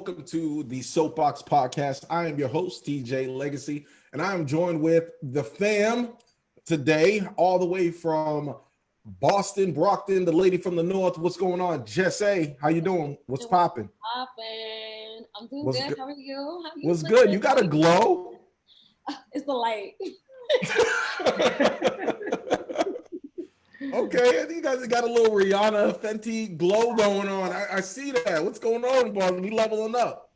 welcome to the Soapboxx podcast. I am your host, TJ Legacy, and I am joined with the fam today, all the way from Boston, Brockton, the lady from the north. What's going on? Jesse, how you doing? What's popping? I'm doing good. How are you? What's good? You got a glow? It's the light. Okay, I think you guys got a little Rihanna Fenty glow going on. I see that. What's going on, Boston? We leveling up.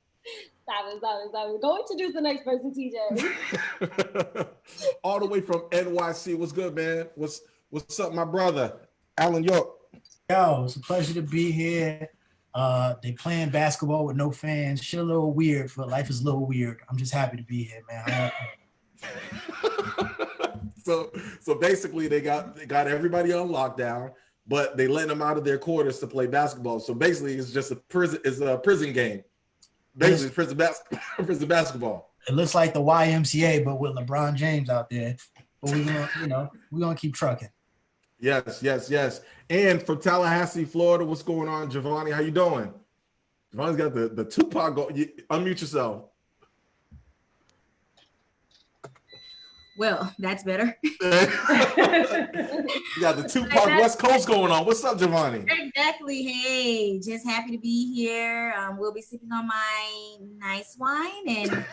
Stop it. Go introduce the next person, TJ. All the way from NYC. What's good, man? What's up, my brother? Alan York. Yo, it's a pleasure to be here. They playing basketball with no fans. Shit a little weird, but life is a little weird. I'm just happy to be here, man. So basically they got everybody on lockdown, but they letting them out of their quarters to play basketball. So basically it's just a prison game. Basically prison basketball. It looks like the YMCA, but with LeBron James out there. But we're gonna keep trucking. Yes. And from Tallahassee, Florida, what's going on, Javonni? How you doing? Javonni's got the Tupac go. Unmute yourself. Well, that's better. You got the Tupac West Coast going on. What's up, Javonni? Exactly. Hey, just happy to be here. We'll be sipping on my nice wine and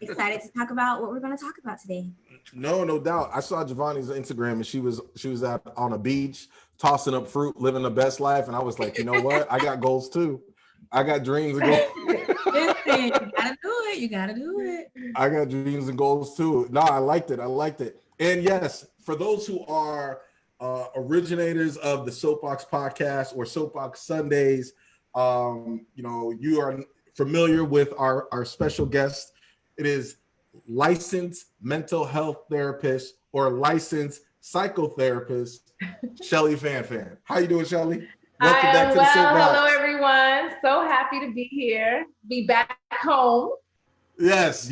excited to talk about what we're going to talk about today. No doubt. I saw Javonni's Instagram and she was out on a beach tossing up fruit, living the best life, and I was like, you know what? I got goals too. I got dreams and goals. Listen, you gotta do it. I got dreams and goals too. No, I liked it. And yes, for those who are originators of the Soapboxx podcast or Soapboxx Sundays, you are familiar with our special guest. It is licensed mental health therapist or licensed psychotherapist, Schellie Fanfan. How you doing, Schellie? Welcome back to the Soapboxx. Hello, everyone. So happy to be here. Be back home. Yes,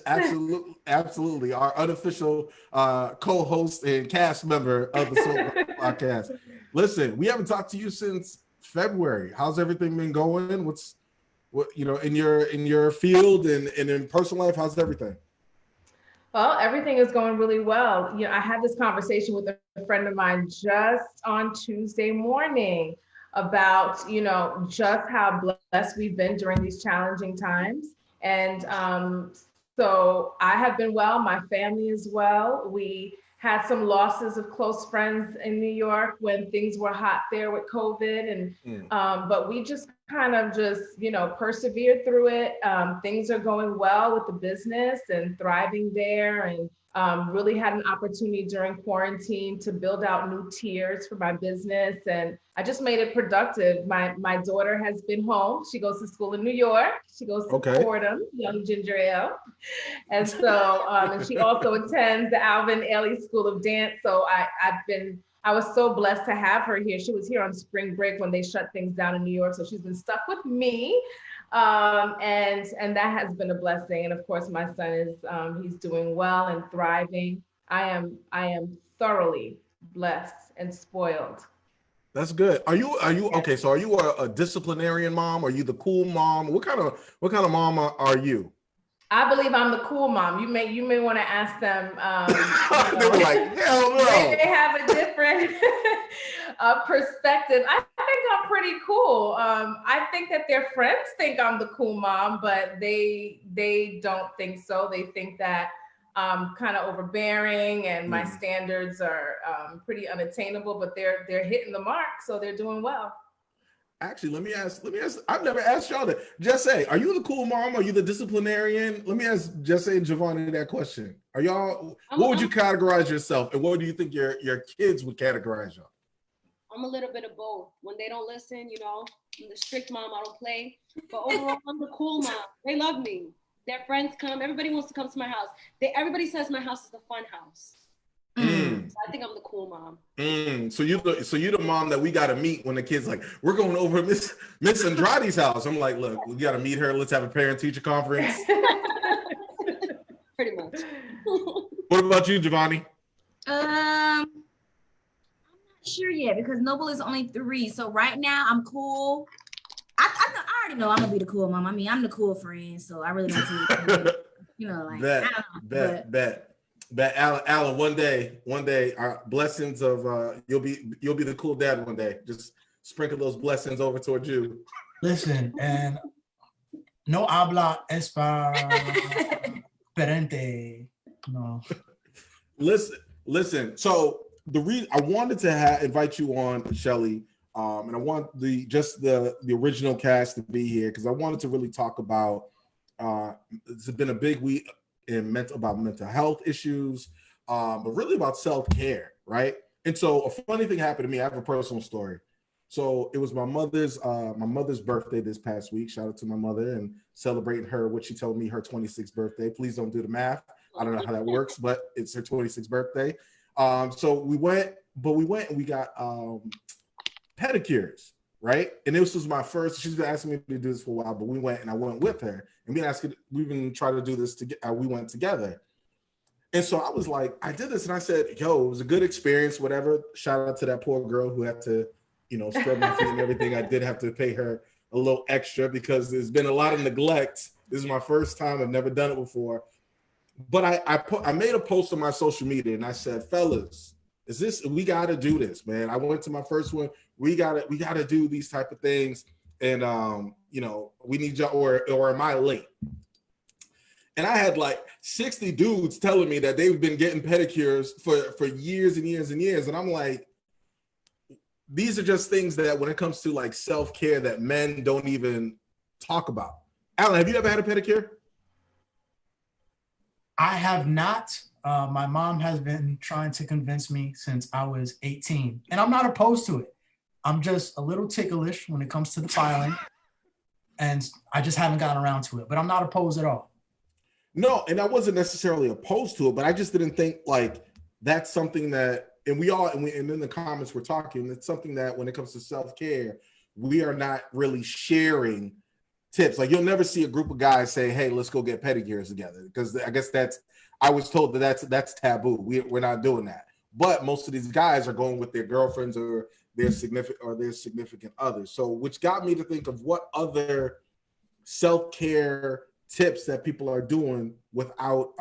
absolutely. Our unofficial co-host and cast member of the Soapboxx podcast. Listen, we haven't talked to you since February. How's everything been going? What in your field and in personal life? How's everything? Well, everything is going really well. I had this conversation with a friend of mine just on Tuesday morning about just how blessed we've been during these challenging times. And so I have been well, my family is well. We had some losses of close friends in New York when things were hot there with COVID. But we just kind of persevered through it. Things are going well with the business and thriving there, and really had an opportunity during quarantine to build out new tiers for my business. And I just made it productive. My daughter has been home. She goes to school in New York. She goes to Fordham, Young Ginger Ale. And so, and she also attends the Alvin Ailey School of Dance. So I was so blessed to have her here. She was here on spring break when they shut things down in New York. So she's been stuck with me. And that has been a blessing. And of course, my son is, he's doing well and thriving. I am thoroughly blessed and spoiled. That's good. Are you okay? So are you a disciplinarian mom? Are you the cool mom? What kind of mom are you? I believe I'm the cool mom. You may want to ask them. They were like, hell no. They have a different perspective. I think I'm pretty cool. I think that their friends think I'm the cool mom, but they don't think so. They think that I'm kind of overbearing and my standards are pretty unattainable, but they're hitting the mark, so they're doing well. Actually, let me ask. I've never asked y'all that. Jesse, are you the cool mom? Are you the disciplinarian? Let me ask Jesse and Javonni that question. Are y'all? What would you categorize yourself, and what do you think your kids would categorize y'all? I'm a little bit of both. When they don't listen, I'm the strict mom. I don't play. But overall, I'm the cool mom. They love me. Their friends come. Everybody wants to come to my house. Everybody says my house is the fun house. So I think I'm the cool mom. So you the mom that we got to meet when the kids like, we're going over Miss Andrade's house. I'm like, look, we got to meet her. Let's have a parent-teacher conference. Pretty much. What about you, Javonni? I'm not sure yet because Noble is only 3. So right now I'm cool. I already know I'm gonna be the cool mom. I mean, I'm the cool friend, so I really don't see, you know, like bet, I don't know. bet, Alan. One day, our blessings of you'll be the cool dad one day. Just sprinkle those blessings over towards you. Listen, and no habla esperante. No. Listen. So the reason I wanted to invite you on, Schellie, and I want the original cast to be here because I wanted to really talk about. It's been a big week about mental health issues, but really about self-care, right? And so a funny thing happened to me. I have a personal story. So it was my mother's birthday this past week. Shout out to my mother and celebrating her, what she told me, her 26th birthday. Please don't do the math. I don't know how that works, but it's her 26th birthday. So we went and we got pedicures, right? And this was my first. She's been asking me to do this for a while, but we went and I went with her. And we've been trying to do this together. We went together. And so I was like, I did this and I said, yo, it was a good experience, whatever. Shout out to that poor girl who had to, scrub my feet and everything. I did have to pay her a little extra because there's been a lot of neglect. This is my first time. I've never done it before. But I made a post on my social media and I said, fellas, we got to do this, man. I went to my first one. We got to do these type of things. And, we need you, or am I late? And I had like 60 dudes telling me that they've been getting pedicures for years and years and years. And I'm like, these are just things that when it comes to like self-care that men don't even talk about. Alan, have you ever had a pedicure? I have not. My mom has been trying to convince me since I was 18, and I'm not opposed to it. I'm just a little ticklish when it comes to the filing, and I just haven't gotten around to it, but I'm not opposed at all. No, and I wasn't necessarily opposed to it, but I just didn't think like that's something that, and in the comments we're talking, it's something that when it comes to self-care, we are not really sharing tips. Like you'll never see a group of guys say, hey, let's go get pedicures together. Because I guess I was told that's taboo. We're not doing that. But most of these guys are going with their girlfriends or their significant others. So which got me to think of what other self-care tips that people are doing without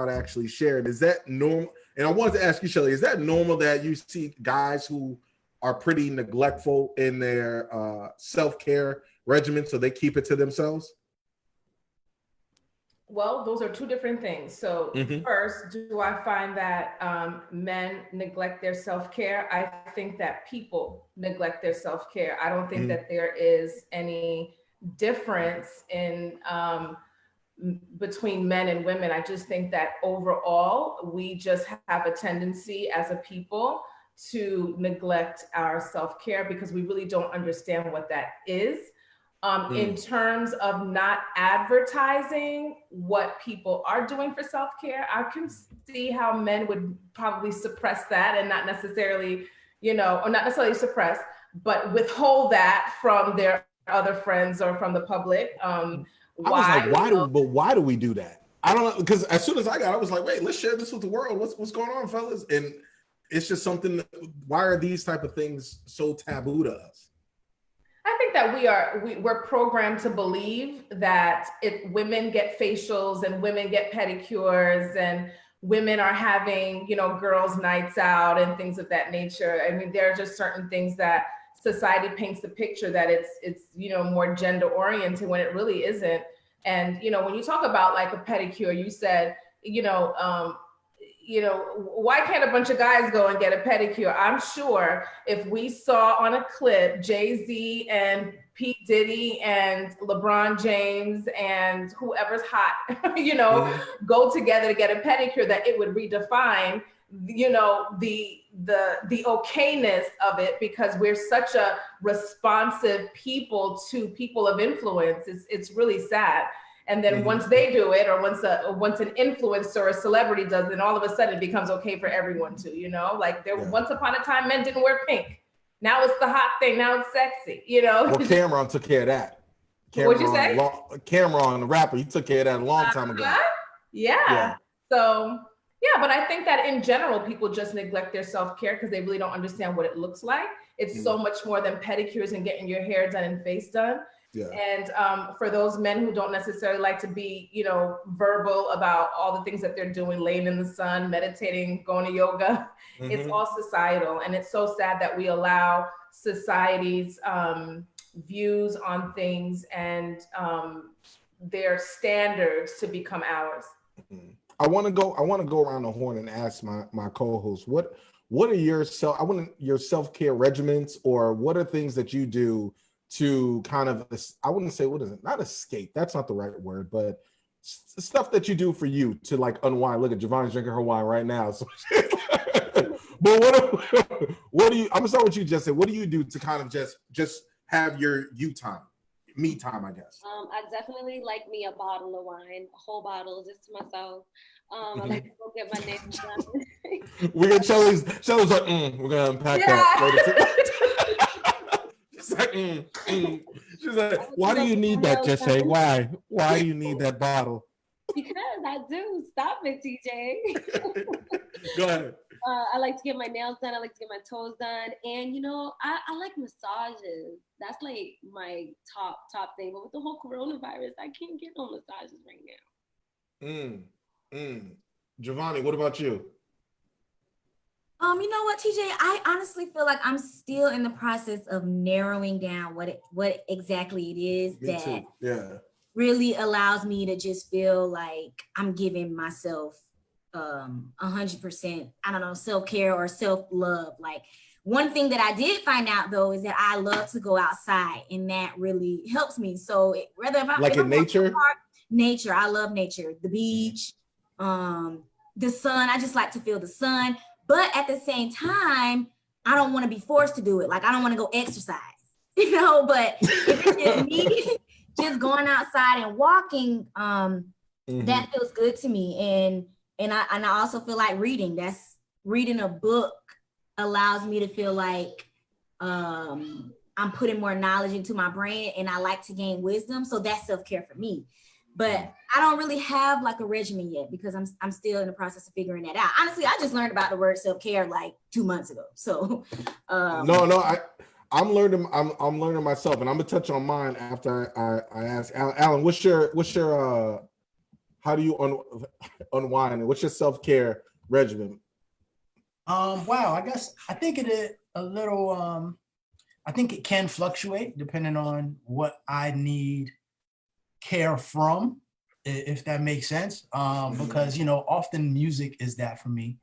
actually sharing. Is that normal? And I wanted to ask you, Schellie, is that normal that you see guys who are pretty neglectful in their self-care regimen, so they keep it to themselves? Well, those are two different things. So first, do I find that men neglect their self-care? I think that people neglect their self-care. I don't think that there is any difference in between men and women. I just think that overall, we just have a tendency as a people to neglect our self-care because we really don't understand what that is. In terms of not advertising what people are doing for self-care, I can see how men would probably suppress that and not necessarily, or not necessarily suppress, but withhold that from their other friends or from the public. Why do we do that? I don't know, because as soon as I was like, wait, let's share this with the world. What's going on, fellas? And it's just something. Why are these type of things so taboo to us? I think that we're programmed to believe that if women get facials and women get pedicures and women are having, girls' nights out and things of that nature. I mean, there are just certain things that society paints the picture that it's more gender oriented when it really isn't. And when you talk about like a pedicure, you said why can't a bunch of guys go and get a pedicure? I'm sure if we saw on a clip Jay-Z and P. Diddy and LeBron James and whoever's hot, go together to get a pedicure, that it would redefine the okayness of it, because we're such a responsive people to people of influence. It's really sad. And then once they do it, or once an influencer or a celebrity does it, all of a sudden it becomes okay for everyone to, once upon a time, men didn't wear pink. Now it's the hot thing. Now it's sexy, Well, Cameron took care of that. What'd you say? Cameron, the rapper, he took care of that a long time ago. Yeah. So, yeah, but I think that in general, people just neglect their self-care because they really don't understand what it looks like. It's so much more than pedicures and getting your hair done and face done. Yeah. And for those men who don't necessarily like to be, verbal about all the things that they're doing, laying in the sun, meditating, going to yoga, it's all societal. And it's so sad that we allow society's views on things and their standards to become ours. I want to go around the horn and ask my co-host, what are your self-care regimens, or what are things that you do to kind of, I wouldn't say, not escape, that's not the right word, but stuff that you do for you to like unwind. Look at Javonni's drinking her wine right now. So, but what do you, I'm gonna start with you, Jesse. What do you do to kind of just have your time, me time, I guess? I definitely like me a bottle of wine, a whole bottle just to myself. I like to go get my nails done. We got Schellie's like, we're gonna unpack that later. She's like, She's like, why do you need that, Jesse? Why do you need that bottle? Because I do. Stop it, TJ. Go ahead. I like to get my nails done. I like to get my toes done. And, I like massages. That's like my top thing. But with the whole coronavirus, I can't get no massages right now. Javonni, what about you? You know what, TJ? I honestly feel like I'm still in the process of narrowing down what exactly it is that really allows me to just feel like I'm giving myself 100%, I don't know, self-care or self-love. Like, one thing that I did find out though is that I love to go outside, and that really helps me. So whether if I'm like in nature, I love nature, the beach, the sun. I just like to feel the sun. But at the same time, I don't want to be forced to do it. Like, I don't want to go exercise, but if it's just me just going outside and walking, that feels good to me. And I also feel like reading a book allows me to feel like I'm putting more knowledge into my brain, and I like to gain wisdom. So that's self-care for me. But I don't really have like a regimen yet, because I'm still in the process of figuring that out. Honestly, I just learned about the word self-care like 2 months ago. So I'm learning myself, and I'm gonna touch on mine after I ask Alan. What's your how do you unwind? What's your self-care regimen? Wow, I think it is a little I think it can fluctuate depending on what I need care from, if that makes sense, because often music is that for me,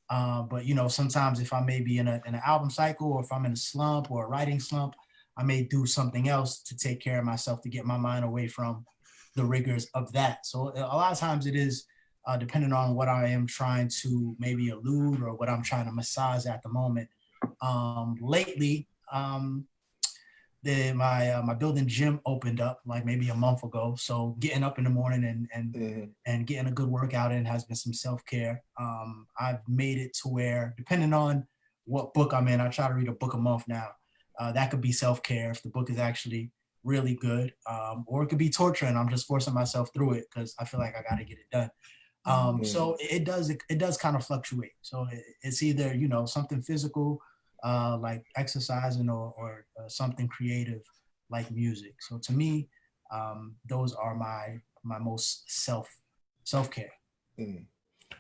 but sometimes if I may be in an album cycle, or if I'm in a slump or a writing slump, I may do something else to take care of myself, to get my mind away from the rigors of that. So a lot of times it is depending on what I am trying to maybe elude, or what I'm trying to massage at the moment. Lately, my building gym opened up like maybe a month ago. So getting up in the morning and getting a good workout in has been some self-care. I've made it to where, depending on what book I'm in, I try to read a book a month now. That could be self-care if the book is actually really good, or it could be torture and I'm just forcing myself through it because I feel like I got to get it done. So it does kind of fluctuate. So it's either, something physical, like exercising, or something creative like music. So to me, those are my most self-care.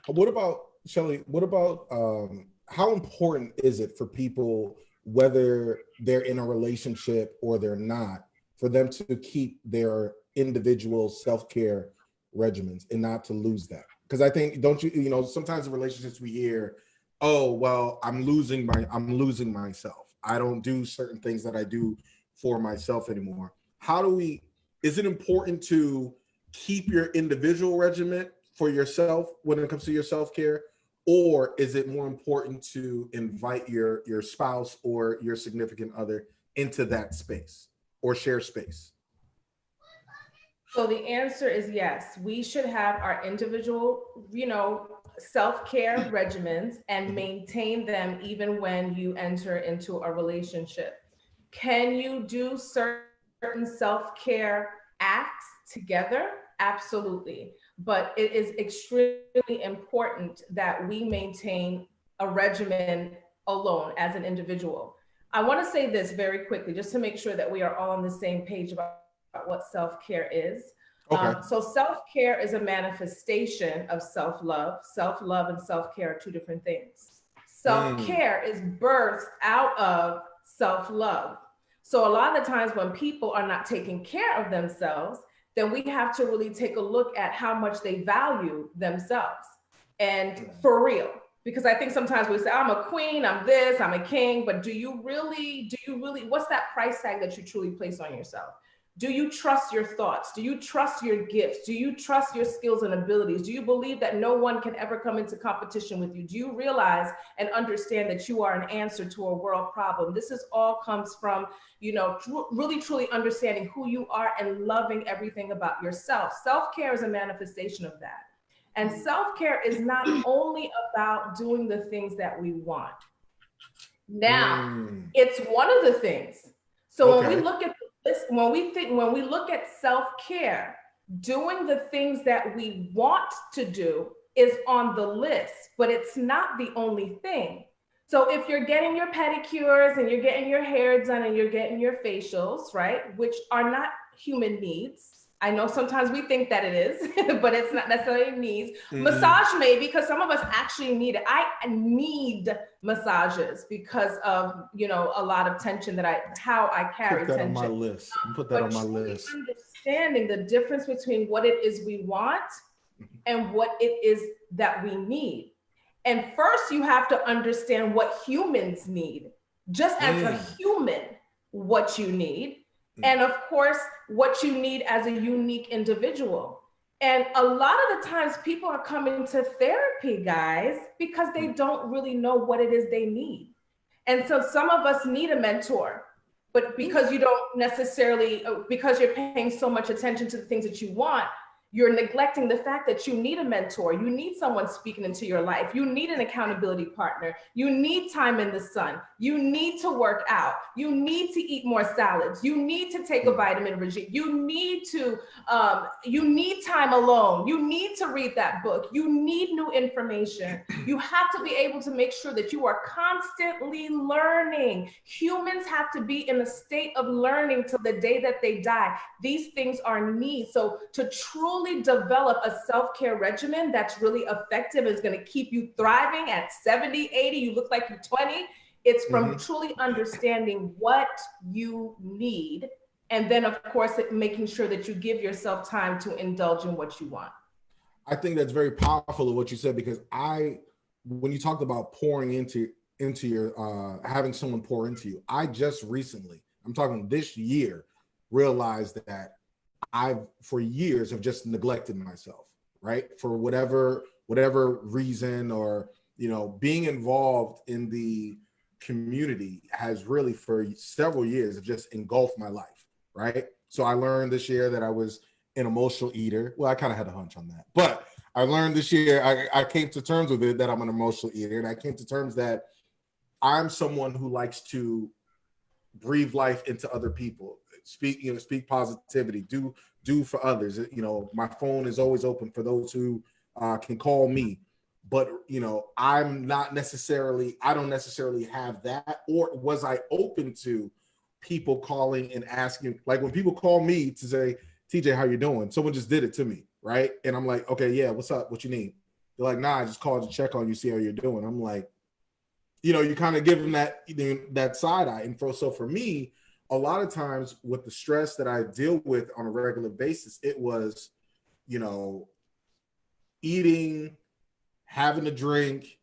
What about, Schellie, how important is it for people, whether they're in a relationship or they're not, for them to keep their individual self-care regimens and not to lose that? Because I think, sometimes in relationships we hear, oh, well, I'm losing myself. I don't do certain things that I do for myself anymore. Is it important to keep your individual regimen for yourself when it comes to your self-care? Or is it more important to invite your spouse or your significant other into that space or share space? So the answer is yes. We should have our individual, self-care regimens and maintain them even when you enter into a relationship. Can you do certain self-care acts together? Absolutely. But it is extremely important that we maintain a regimen alone as an individual. I want to say this very quickly, just to make sure that we are all on the same page about what self-care is. Okay. So self-care is a manifestation of self-love. Self-love and self-care are two different things. Self-care is birthed out of self-love. So a lot of the times when people are not taking care of themselves, then we have to really take a look at how much they value themselves. And for real, because I think sometimes we say, I'm a queen, I'm this, I'm a king, but do you really, what's that price tag that you truly place on yourself? Do you trust your thoughts? Do you trust your gifts? Do you trust your skills and abilities? Do you believe that no one can ever come into competition with you? Do you realize and understand that you are an answer to a world problem? This is all comes from, you know, really truly understanding who you are and loving everything about yourself. Self-care is a manifestation of that. And self-care is not only about doing the things that we want. Now, it's one of the things. So when we look at this, when we look at self-care, doing the things that we want to do is on the list, but it's not the only thing. So if you're getting your pedicures and you're getting your hair done and you're getting your facials, right, which are not human needs. I know sometimes we think that it is, but it's not necessarily needs. Massage maybe, because some of us actually need it. I need massages because of, you know, a lot of tension how I carry tension. Put that on my list. Put that on my list. Understanding the difference between what it is we want and what it is that we need. And first you have to understand what humans need, just as a human, what you need. And of course, what you need as a unique individual. And a lot of the times people are coming to therapy, guys, because they don't really know what it is they need. And so some of us need a mentor, but because you don't necessarily, because you're paying so much attention to the things that you want, you're neglecting the fact that you need a mentor. You need someone speaking into your life. You need an accountability partner. You need time in the sun. You need to work out. You need to eat more salads. You need to take a vitamin regime. You need time alone. You need to read that book. You need new information. You have to be able to make sure that you are constantly learning. Humans have to be in a state of learning till the day that they die. These things are needs. So to truly develop a self-care regimen that's really effective, is going to keep you thriving at 70, 80, you look like you're 20. It's from truly understanding what you need. And then of course, making sure that you give yourself time to indulge in what you want. I think that's very powerful of what you said, because when you talked about pouring into your, having someone pour into you, I just recently, I'm talking this year, realized that I've for years have just neglected myself, right? For whatever reason, or, you know, being involved in the community has really for several years have just engulfed my life, right? So I learned this year that I was an emotional eater. Well, I kind of had a hunch on that, but I learned this year, I came to terms with it, that I'm an emotional eater. And I came to terms that I'm someone who likes to breathe life into other people, speak positivity, do for others. You know, my phone is always open for those who can call me. But, you know, I don't necessarily have that. Or was I open to people calling and asking, like when people call me to say, TJ, how you doing? Someone just did it to me, right? And I'm like, okay, yeah, what's up? What you need? They're like, nah, I just called to check on you, see how you're doing. I'm like, you know, you kind of give them that side eye. And so for me, a lot of times with the stress that I deal with on a regular basis, it was, you know, eating, having a drink,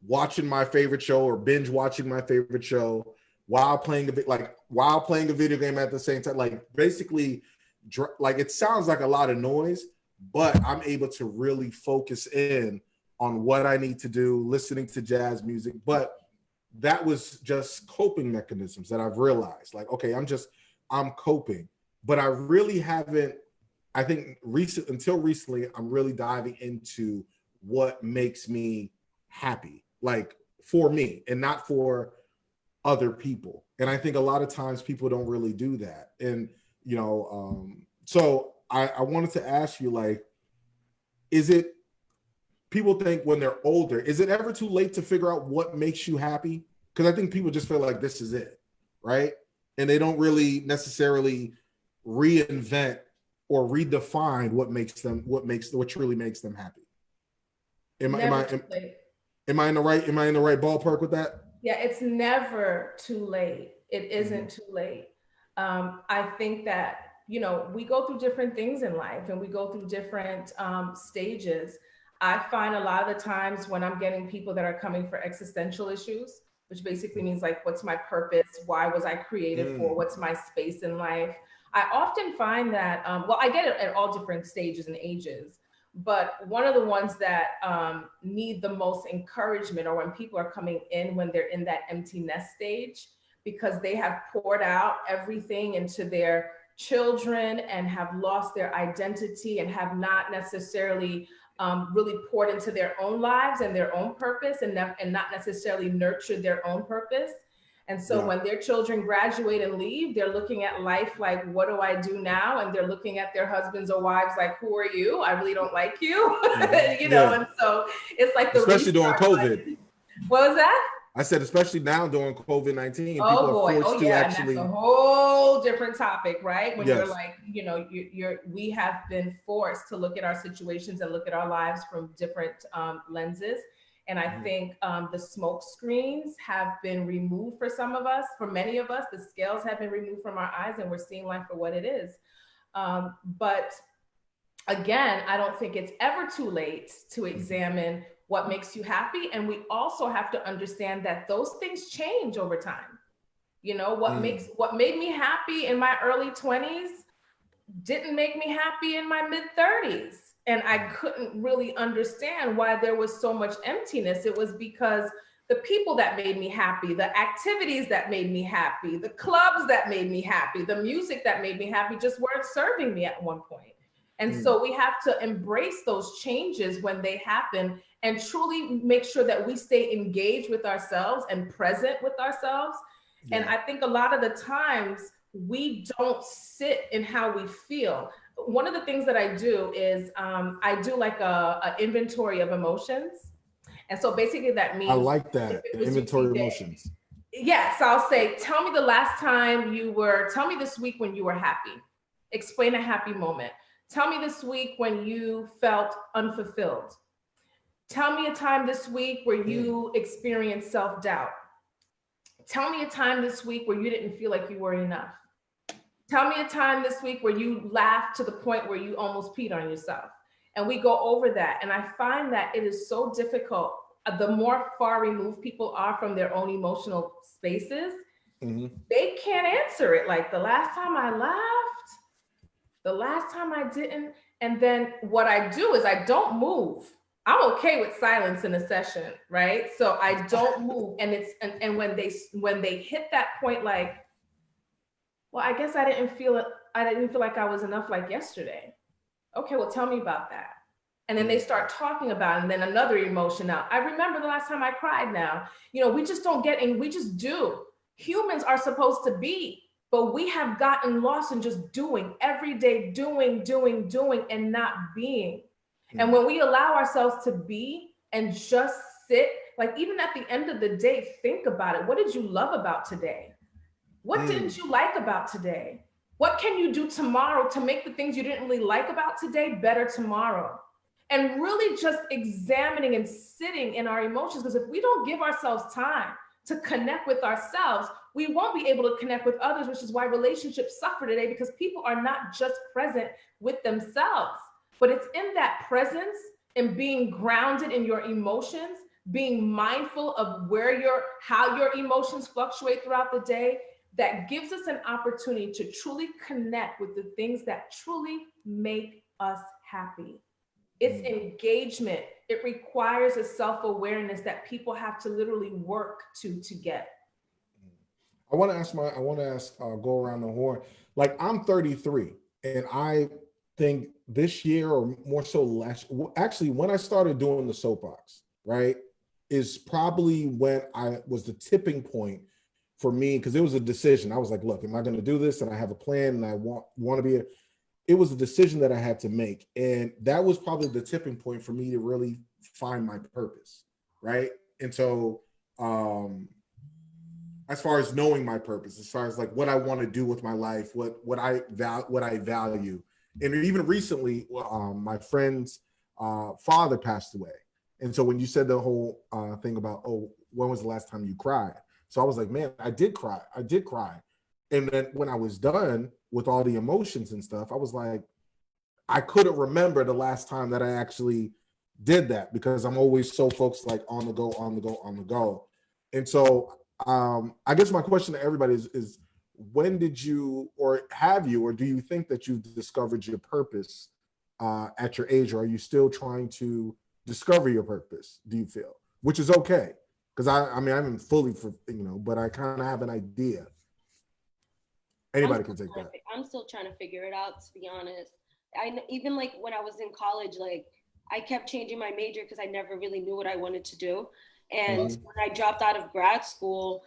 watching my favorite show or binge watching my favorite show while playing a video game at the same time. Like basically, like it sounds like a lot of noise, but I'm able to really focus in on what I need to do, listening to jazz music. But that was just coping mechanisms that I've realized. Like, okay, I'm coping, but I really haven't, I think until recently, I'm really diving into what makes me happy, like for me and not for other people. And I think a lot of times people don't really do that. And, you know, so I wanted to ask you, like, people think when they're older, is it ever too late to figure out what makes you happy? Because I think people just feel like this is it. right? And they don't really necessarily reinvent or redefine what truly makes them happy. Am I in the right ballpark with that? Yeah, it's never too late. It isn't too late. I think that, you know, we go through different things in life and we go through different stages. I find a lot of the times when I'm getting people that are coming for existential issues, which basically means like, what's my purpose? Why was I created for? What's my space in life? I often find that, well, I get it at all different stages and ages, but one of the ones that need the most encouragement are when people are coming in when they're in that empty nest stage, because they have poured out everything into their children and have lost their identity and have not necessarily really poured into their own lives and their own purpose and not necessarily nurtured their own purpose. And so when their children graduate and leave, they're looking at life like, what do I do now? And they're looking at their husbands or wives like, who are you? I really don't like you. You know, and so it's like especially during COVID. What was that? I said, especially now during COVID-19, oh, people boy. are forced to actually. That's a whole different topic, right? When you're like, you know, we have been forced to look at our situations and look at our lives from different lenses. And I think the smoke screens have been removed for some of us. For many of us, the scales have been removed from our eyes and we're seeing life for what it is. But again, I don't think it's ever too late to examine what makes you happy. And we also have to understand that those things change over time. You know, what made me happy in my early 20s didn't make me happy in my mid 30s. And I couldn't really understand why there was so much emptiness. It was because the people that made me happy, the activities that made me happy, the clubs that made me happy, the music that made me happy just weren't serving me at one point. And so we have to embrace those changes when they happen and truly make sure that we stay engaged with ourselves and present with ourselves. And I think a lot of the times we don't sit in how we feel. One of the things that I do is I do like a inventory of emotions. And so basically that means— I like that, inventory of emotions. Yeah, so I'll say, tell me the last time tell me this week when you were happy. Explain a happy moment. Tell me this week when you felt unfulfilled. Tell me a time this week where you experienced self-doubt. Tell me a time this week where you didn't feel like you were enough. Tell me a time this week where you laughed to the point where you almost peed on yourself. And we go over that. And I find that it is so difficult. The more far removed people are from their own emotional spaces, they can't answer it. Like, the last time I laughed, the last time I didn't. And then what I do is I don't move. I'm okay with silence in a session, right? So I don't move. And it's and when they hit that point, like, well, I guess I didn't feel like I was enough like yesterday. Okay, well, tell me about that. And then they start talking about it, and then another emotion out. I remember the last time I cried now. You know, we just don't get, and we just do. Humans are supposed to be, but we have gotten lost in just doing, every day, doing, and not being. And when we allow ourselves to be and just sit, like, even at the end of the day, think about it. What did you love about today? What didn't you like about today? What can you do tomorrow to make the things you didn't really like about today better tomorrow? And really just examining and sitting in our emotions, because if we don't give ourselves time to connect with ourselves, we won't be able to connect with others, which is why relationships suffer today, because people are not just present with themselves, but it's in that presence and being grounded in your emotions, being mindful of how your emotions fluctuate throughout the day, that gives us an opportunity to truly connect with the things that truly make us happy. It's engagement. It requires a self-awareness that people have to literally work to get. I want to ask, go around the horn. Like, I'm 33, and I think this year, or more so actually when I started doing the Soapboxx, right, is probably when I was the tipping point for me, because it was a decision. I was like, look, am I going to do this? And I have a plan, and I want to be it was a decision that I had to make. And that was probably the tipping point for me to really find my purpose, right? And so as far as knowing my purpose, as far as like what I want to do with my life, what I value. And even recently, my friend's father passed away. And so when you said the whole thing about, oh, when was the last time you cried? So I was like, man, I did cry. And then when I was done with all the emotions and stuff, I was like, I couldn't remember the last time that I actually did that, because I'm always so focused, like on the go. And so I guess my question to everybody is when did you, or have you, or do you think that you've discovered your purpose at your age, or are you still trying to discover your purpose, do you feel? Which is okay, because I mean, I haven't fully, but I kind of have an idea. Anybody can take that. I'm still trying to figure it out, to be honest. Even like when I was in college, like I kept changing my major because I never really knew what I wanted to do. And when I dropped out of grad school,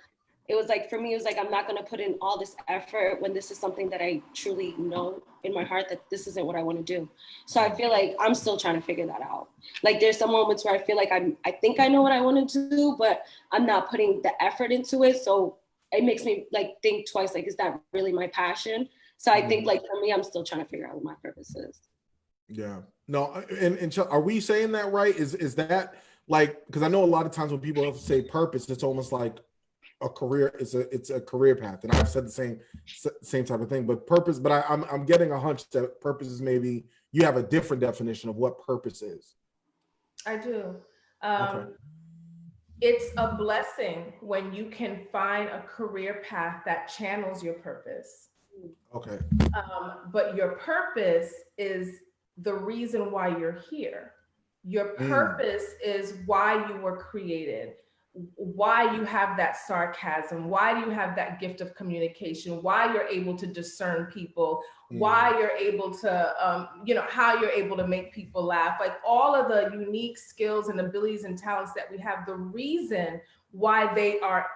it was like, for me, it was like, I'm not going to put in all this effort when this is something that I truly know in my heart that this isn't what I want to do. So I feel like I'm still trying to figure that out. Like there's some moments where I feel like I think I know what I want to do, but I'm not putting the effort into it. So it makes me like think twice, like, is that really my passion? So I think like for me, I'm still trying to figure out what my purpose is. Yeah. No, and are we saying that right? Is that like, because I know a lot of times when people have to say purpose, it's almost like a career, it's a career path. And I've said the same type of thing, but purpose, but I'm getting a hunch that purpose is, maybe you have a different definition of what purpose is. I do. Okay. It's a blessing when you can find a career path that channels your purpose. Okay. But your purpose is the reason why you're here. Your purpose is why you were created, why you have that sarcasm, why do you have that gift of communication, why you're able to discern people, why you're able to, how you're able to make people laugh, like all of the unique skills and abilities and talents that we have, the reason why they are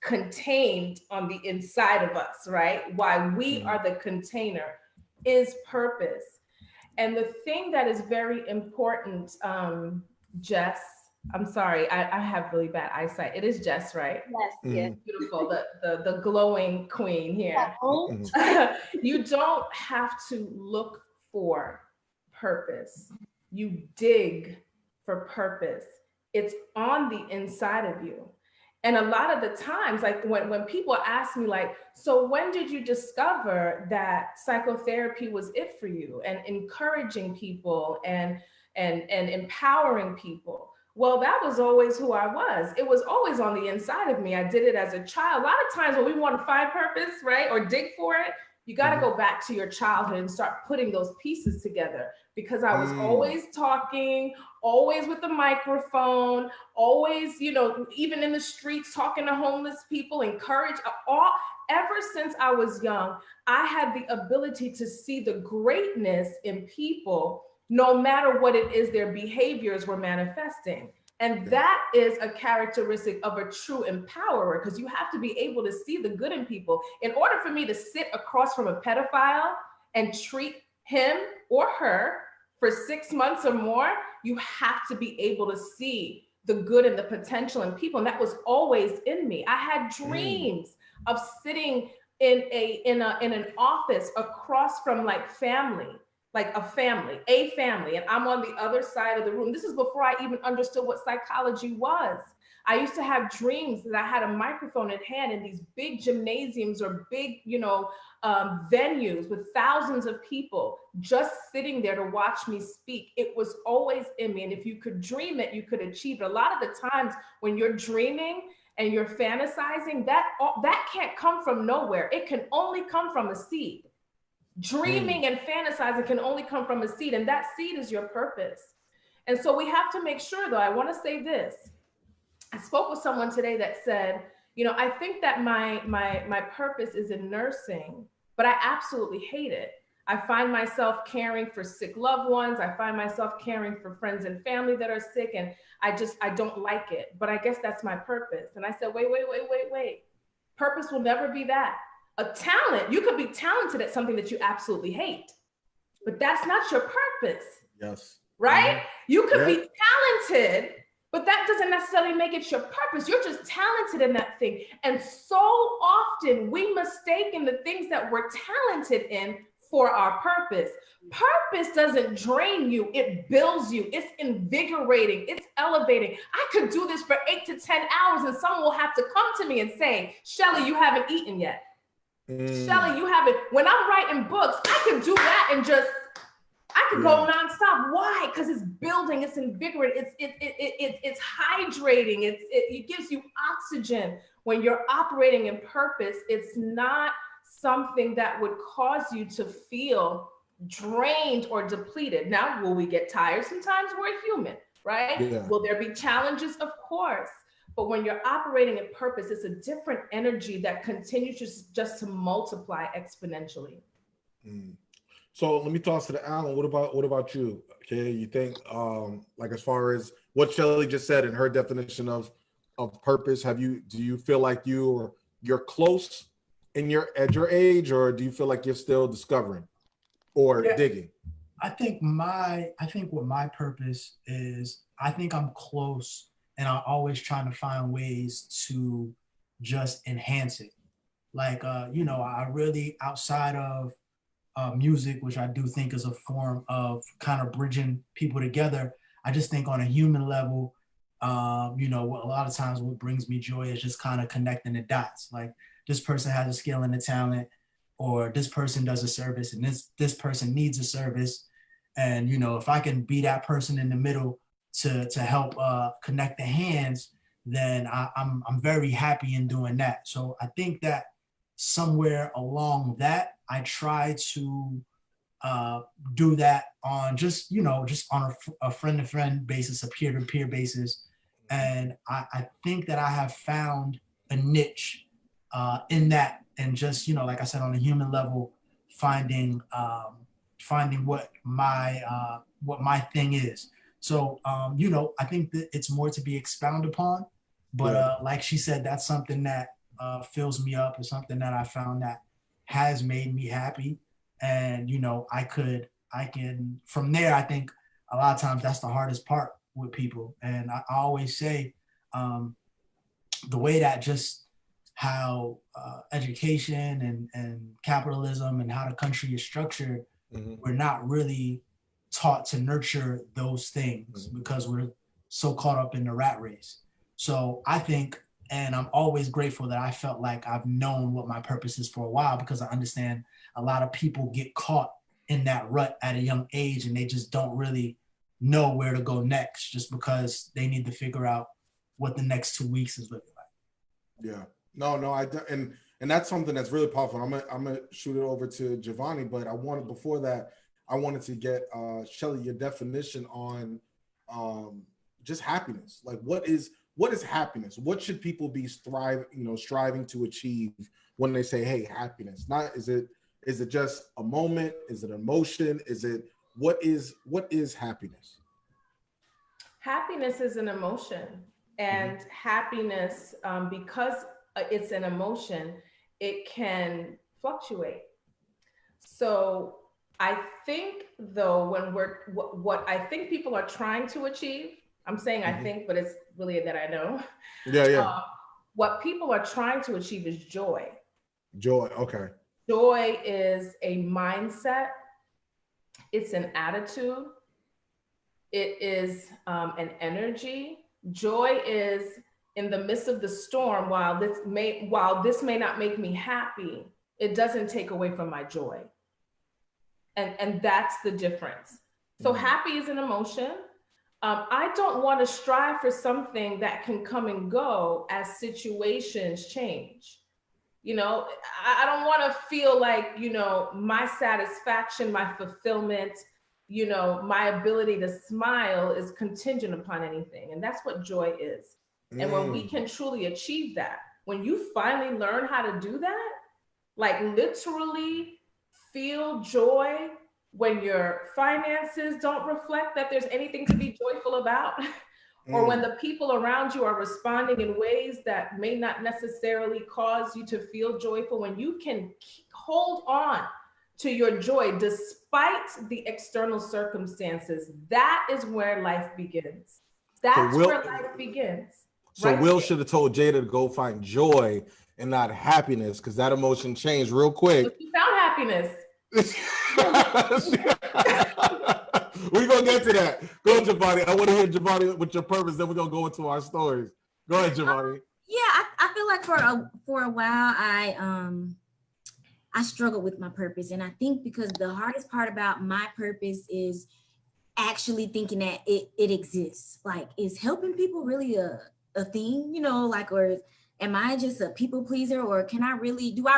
contained on the inside of us, right? Why we are the container is purpose. And the thing that is very important, Jess, I'm sorry, I have really bad eyesight. It is Jess, right? Yes, yes. Beautiful, the glowing queen here. You don't have to look for purpose. You dig for purpose. It's on the inside of you. And a lot of the times, like when people ask me, like, so when did you discover that psychotherapy was it for you, and encouraging people and empowering people? Well, that was always who I was. It was always on the inside of me. I did it as a child. A lot of times when we want to find purpose, right, or dig for it, you got to go back to your childhood and start putting those pieces together, because I was always talking, always with the microphone, always, even in the streets, talking to homeless people, ever since I was young, I had the ability to see the greatness in people, no matter what it is their behaviors were manifesting. And that is a characteristic of a true empowerer, because you have to be able to see the good in people. In order for me to sit across from a pedophile and treat him or her for 6 months or more, you have to be able to see the good and the potential in people. And that was always in me. I had dreams of sitting in an office across from like family, like a family, and I'm on the other side of the room. This is before I even understood what psychology was. I used to have dreams that I had a microphone in hand in these big gymnasiums or big, venues with thousands of people just sitting there to watch me speak. It was always in me. And if you could dream it, you could achieve it. A lot of the times when you're dreaming and you're fantasizing, that can't come from nowhere. It can only come from a seed. Dreaming and fantasizing can only come from a seed, and that seed is your purpose. And so we have to make sure, though, I want to say this. I spoke with someone today that said, I think that my purpose is in nursing, but I absolutely hate it. I find myself caring for sick loved ones. I find myself caring for friends and family that are sick, and I don't like it, but I guess that's my purpose. And I said, wait. Purpose will never be that. A talent, you could be talented at something that you absolutely hate, but that's not your purpose. Yes. Right? You could be talented But that doesn't necessarily make it your purpose. You're just talented in that thing. And so often we mistake in the things that we're talented in for our purpose. Purpose doesn't drain you, it builds you. It's invigorating, it's elevating. I could do this for 8 to 10 hours and someone will have to come to me and say, Schellie, you haven't eaten yet. Schellie, you haven't. When I'm writing books, I could do that and just, I could go nonstop. Why? Because it's building, it's invigorating, it's hydrating, it gives you oxygen. When you're operating in purpose, it's not something that would cause you to feel drained or depleted. Now, will we get tired? Sometimes we're human, right? Yeah. Will there be challenges? Of course. But when you're operating in purpose, it's a different energy that continues just to multiply exponentially. So let me toss to the Alan. What about you? Okay, you think like as far as what Schellie just said in her definition of purpose, do you feel like you're close at your age, or do you feel like you're still discovering or digging? I think what my purpose is, I think I'm close, and I'm always trying to find ways to just enhance it. Like I really, outside of music, which I do think is a form of kind of bridging people together, I just think on a human level, a lot of times what brings me joy is just kind of connecting the dots. Like, this person has a skill and a talent, or this person does a service and this person needs a service. And, if I can be that person in the middle to help connect the hands, then I'm very happy in doing that. So I think that somewhere along that, I try to do that on just on a friend-to-friend basis, a peer-to-peer basis. And I think that I have found a niche in that, and just, like I said, on a human level, finding what my thing is. So, I think that it's more to be expounded upon, but like she said, that's something that fills me up, is something that I found that has made me happy. And, I can, from there, I think a lot of times that's the hardest part with people. And I always say, the way that just how education and capitalism and how the country is structured, we're not really taught to nurture those things because we're so caught up in the rat race. So I think, and I'm always grateful that I felt like I've known what my purpose is for a while, because I understand a lot of people get caught in that rut at a young age and they just don't really know where to go next, just because they need to figure out what the next 2 weeks is looking like. Yeah. No, and that's something that's really powerful. I'm gonna shoot it over to Javonni, but before that, I wanted to get Schellie, your definition on just happiness. Like, what is happiness? What should people be striving to achieve when they say, hey, happiness? Is it just a moment? Is it emotion? What is happiness? Happiness is an emotion, and happiness, because it's an emotion, it can fluctuate. So I think, though, when what I think people are trying to achieve, I'm saying I think, but it's really that I know. Yeah. What people are trying to achieve is joy. Joy, okay. Joy is a mindset. It's an attitude. It is an energy. Joy is in the midst of the storm. While this may not make me happy, it doesn't take away from my joy. And that's the difference. So happy is an emotion. I don't want to strive for something that can come and go as situations change. I don't want to feel like, my satisfaction, my fulfillment, my ability to smile is contingent upon anything. And that's what joy is. And when we can truly achieve that, when you finally learn how to do that, like literally feel joy when your finances don't reflect that there's anything to be joyful about, or when the people around you are responding in ways that may not necessarily cause you to feel joyful, when you can hold on to your joy despite the external circumstances, that is where life begins. That's Will- where life begins. So right? Will should have told Jada to go find joy and not happiness, because that emotion changed real quick. But you found happiness. We're gonna get to that. Go ahead, Javonni. I want to hear Javonni with your purpose. Then we're gonna go into our stories. Go ahead, Javonni. Yeah, I feel like for a while I struggled with my purpose, and I think because the hardest part about my purpose is actually thinking that it exists. Like, is helping people really a thing? You know, like, or am I just a people pleaser, or do I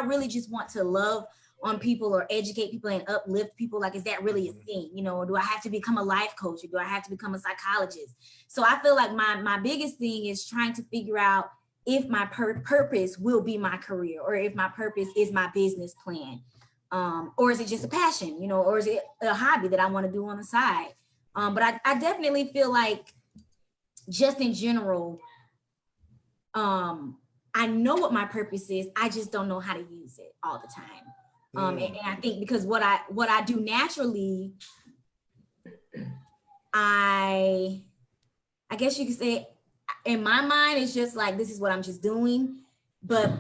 really just want to love on people or educate people and uplift people? Like, is that really a thing? You know, or do I have to become a life coach, or do I have to become a psychologist? So I feel like my biggest thing is trying to figure out if my purpose will be my career, or if my purpose is my business plan, or is it just a passion, you know, or is it a hobby that I want to do on the side? But I definitely feel like, just in general, I know what my purpose is. I just don't know how to use it all the time. And I think because what I do naturally, I guess you could say, in my mind, it's just like, this is what I'm just doing. But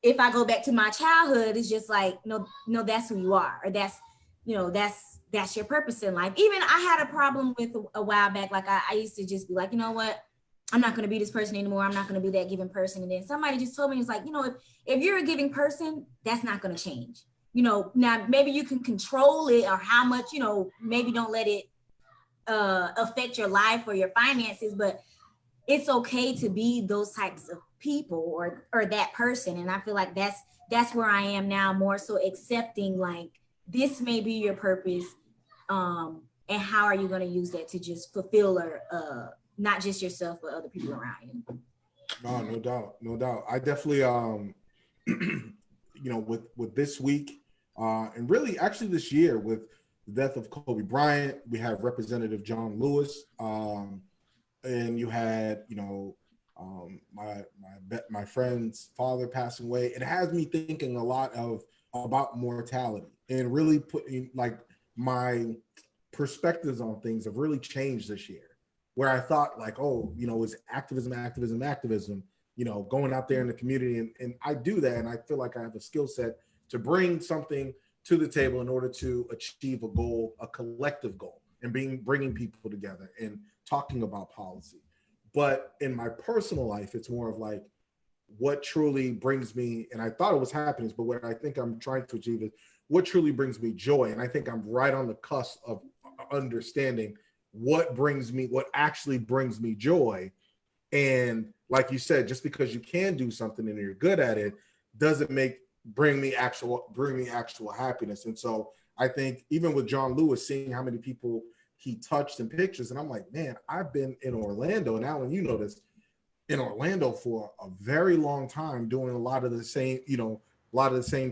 if I go back to my childhood, it's just like, no, that's who you are, or that's your purpose in life. Even I had a problem with a while back. Like, I used to just be like, you know what? I'm not going to be this person anymore. I'm not going to be that giving person. And then somebody just told me, it's like, you know, if you're a giving person, that's not going to change. You know, now maybe you can control it, or how much, you know, maybe don't let it affect your life or your finances, but it's okay to be those types of people, or that person. And I feel like that's where I am now, more so accepting, like, this may be your purpose, and how are you going to use that to just fulfill, or not just yourself, but other people around you. No doubt. I definitely, you know, with this week, and really actually this year, with the death of Kobe Bryant, we have Representative John Lewis, and you had, you know, my friend's father passing away. It has me thinking a lot about mortality, and really putting, like, my perspectives on things have really changed this year, where I thought, like, oh, you know, it's activism, you know, going out there in the community. And I do that. And I feel like I have a skill set to bring something to the table in order to achieve a goal, a collective goal, and bringing people together and talking about policy. But in my personal life, it's more of like, what truly brings me, and I thought it was happiness, but what I think I'm trying to achieve is what truly brings me joy. And I think I'm right on the cusp of understanding what actually brings me joy. And like you said, just because you can do something and you're good at it doesn't bring me actual happiness. And so I think even with John Lewis, seeing how many people he touched in pictures, and I'm like, man, I've been in Orlando, and Alan, you know this, in Orlando for a very long time, doing a lot of the same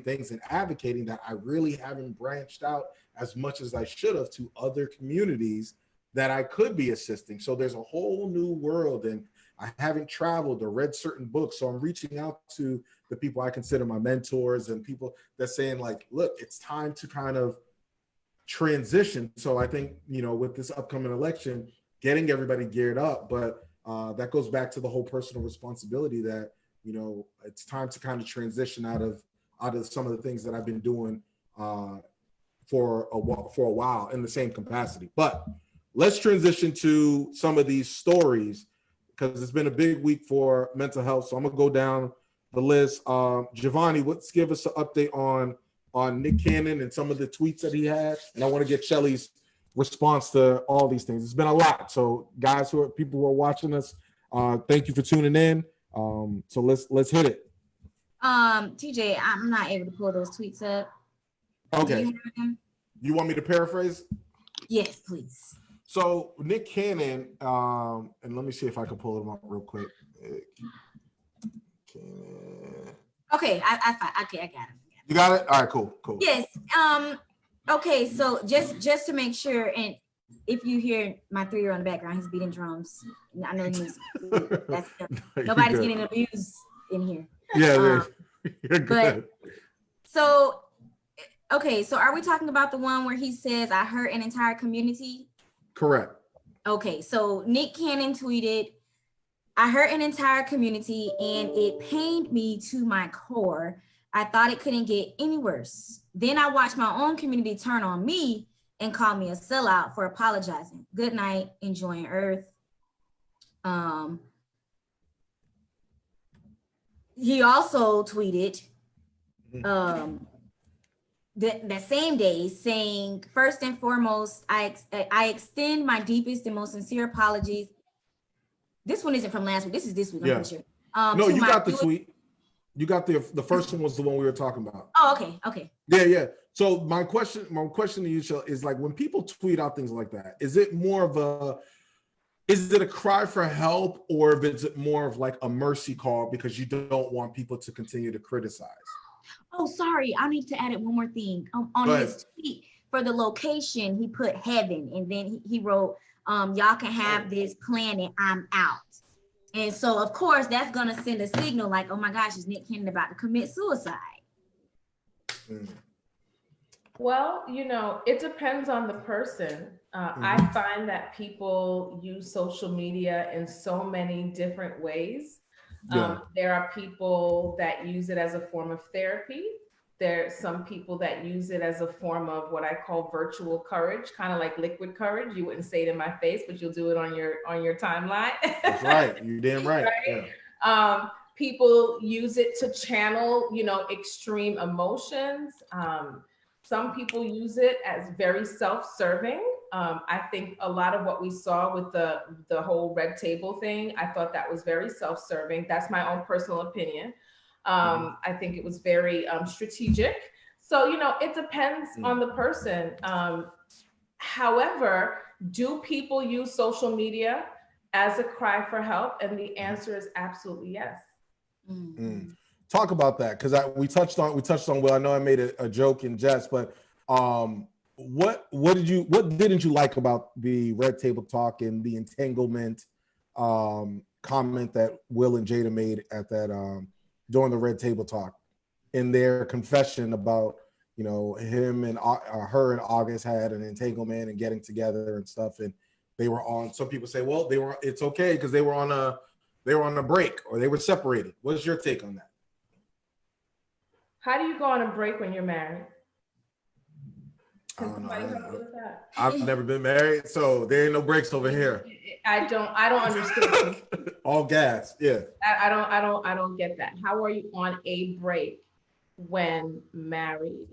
things and advocating, that I really haven't branched out as much as I should have to other communities that I could be assisting. So there's a whole new world, and I haven't traveled or read certain books. So I'm reaching out to the people I consider my mentors, and people that saying, like, look, it's time to kind of transition. So I think, you know, with this upcoming election, getting everybody geared up, but that goes back to the whole personal responsibility that, you know, it's time to kind of transition out of some of the things that I've been doing for a while in the same capacity. But let's transition to some of these stories, because it's been a big week for mental health. So I'm gonna go down the list. Javonni, let's give us an update on Nick Cannon and some of the tweets that he had. And I want to get Schellie's response to all these things. It's been a lot. So guys, people who are watching us, thank you for tuning in. So let's hit it. TJ, I'm not able to pull those tweets up. Okay. You want me to paraphrase? Yes, please. So Nick Cannon, and let me see if I can pull them up real quick. Okay, I got him. You got it? All right, cool. Yes. Okay, so just to make sure, and if you hear my 3-year-old in the background, he's beating drums. I know nobody's getting abused in here. Yeah, you're good. But so, okay, so are we talking about the one where he says, "I hurt an entire community"? Correct. Okay, so Nick Cannon tweeted, I hurt an entire community and it pained me to my core. I thought it couldn't get any worse. Then I watched my own community turn on me and call me a sellout for apologizing. Good night, enjoying Earth. He also tweeted that same day saying, first and foremost, I extend my deepest and most sincere apologies. This one isn't from last week. This is this week, I'm pretty sure. No, you got the tweet. You got the first one was the one we were talking about. Oh, okay. Yeah. So my question to you, Shell, is like when people tweet out things like that, is it a cry for help, or is it more of like a mercy call because you don't want people to continue to criticize? Oh, sorry. I need to add one more thing. On his tweet for the location, he put heaven, and then he wrote, y'all can have this planet, I'm out. And so, of course, that's going to send a signal like, oh my gosh, is Nick Cannon about to commit suicide? Well, it depends on the person. I find that people use social media in so many different ways. There are people that use it as a form of therapy. There are some people that use it as a form of what I call virtual courage, kind of like liquid courage. You wouldn't say it in my face, but you'll do it on your timeline. That's right. You're damn right. Right? Yeah. People use it to channel, extreme emotions. Some people use it as very self-serving. I think a lot of what we saw with the whole red table thing, I thought that was very self-serving. That's my own personal opinion. I think it was very strategic. So, it depends on the person. However, do people use social media as a cry for help? And the answer is absolutely yes. Talk about that, because we touched on. Well, I know I made a joke in jest, but what didn't you like about the red table talk and the entanglement comment that Will and Jada made at that during the red table talk, in their confession about him and her and August had an entanglement and getting together and stuff, and they were on. Some people say, well, it's okay because they were on a break or they were separated. What's your take on that? How do you go on a break when you're married? I don't know. I've never been married, so there ain't no breaks over here. I don't understand. All gas, yeah. I don't get that. How are you on a break when married?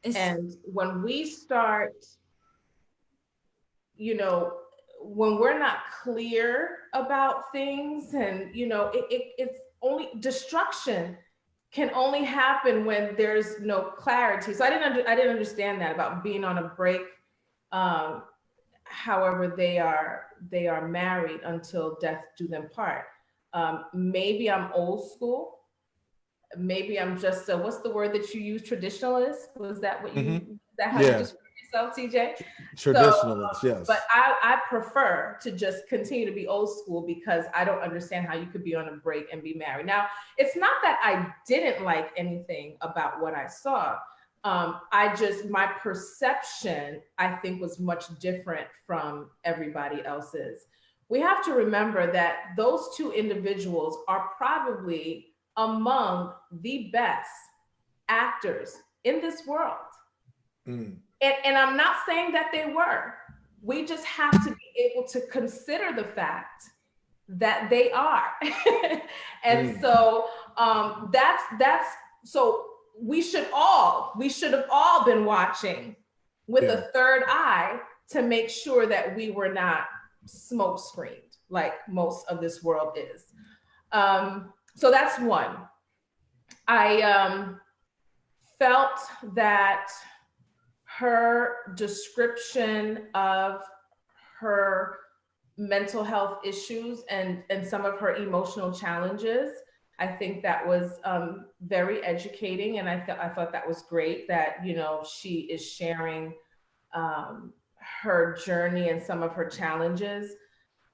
And when we start, when we're not clear about things, and it's only destruction can only happen when there's no clarity. So I didn't understand that about being on a break. However, they are married until death do them part. Maybe I'm old school. Maybe I'm just what's the word that you use? Traditionalist? Was that what you? Is that how you describe yourself, TJ? Traditionalist, yes. But I prefer to just continue to be old school because I don't understand how you could be on a break and be married. Now, it's not that I didn't like anything about what I saw. My perception, I think, was much different from everybody else's. We have to remember that those two individuals are probably among the best actors in this world. And I'm not saying that they were. We just have to be able to consider the fact that they are. And so so we should have all been watching with a third eye to make sure that we were not smoke screened like most of this world is. So that's one. I felt that her description of her mental health issues and some of her emotional challenges, I think that was very educating, and I thought that was great that she is sharing her journey and some of her challenges.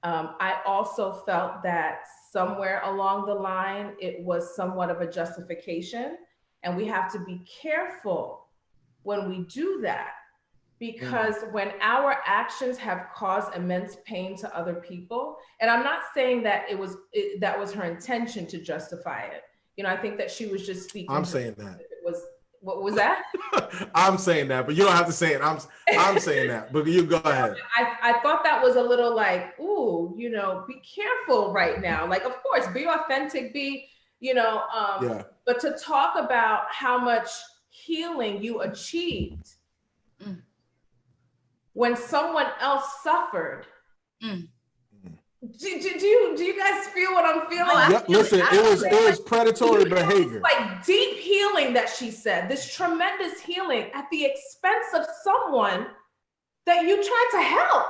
I also felt that somewhere along the line it was somewhat of a justification, and we have to be careful when we do that, because when our actions have caused immense pain to other people, and I'm not saying that that was her intention to justify it. You know, I think that she was just speaking. I'm saying that. What was that? I'm saying that, but you don't have to say it. I'm saying that, but you go ahead. I thought that was a little like, ooh, you know, be careful right now. Like, of course, be authentic, but to talk about how much healing you achieved when someone else suffered. Do you guys feel what I'm feeling? Yep, listen, it was predatory behavior. Like deep healing that she said, this tremendous healing at the expense of someone that you tried to help.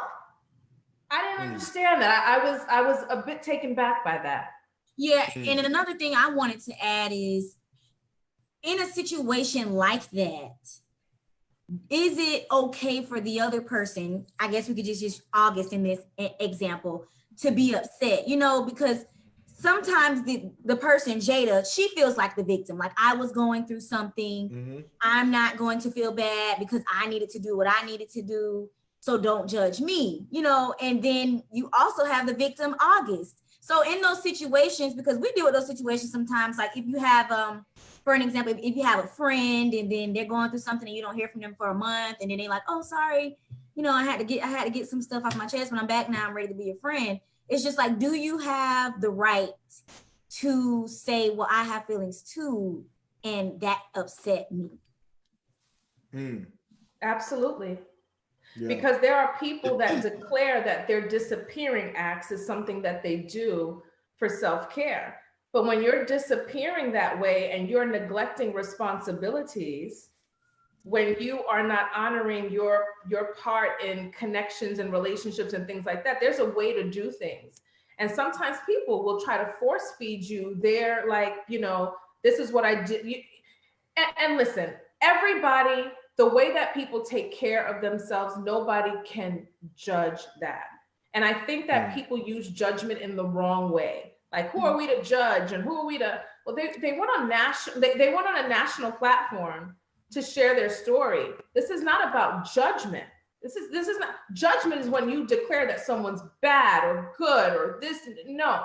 I didn't understand that. I was a bit taken back by that. Yeah, and another thing I wanted to add is, in a situation like that, is it okay for the other person, I guess we could just use August in this example, to be upset, you know, because sometimes the person, Jada, she feels like the victim, like I was going through something. I'm not going to feel bad because I needed to do what I needed to do. So don't judge me, you know, and then you also have the victim, August. So in those situations, because we deal with those situations sometimes, like if you have, for an example, if you have a friend and then they're going through something and you don't hear from them for a month, and then they're like, oh, sorry, you know, I had to get some stuff off my chest. When I'm back now, I'm ready to be a friend. It's just like, do you have the right to say, well, I have feelings too, and that upset me? Absolutely. Yeah. Because there are people that declare that their disappearing acts is something that they do for self-care. But when you're disappearing that way and you're neglecting responsibilities, when you are not honoring your part in connections and relationships and things like that, there's a way to do things. And sometimes people will try to force feed you their, like, you know, this is what I did. And listen, everybody, the way that people take care of themselves, nobody can judge that. And I think that people use judgment in the wrong way. Like, who are we to judge, and who are we to? Well, they went on they went on a national platform to share their story. This is not about judgment. This is not, judgment is when you declare that someone's bad or good or this. No,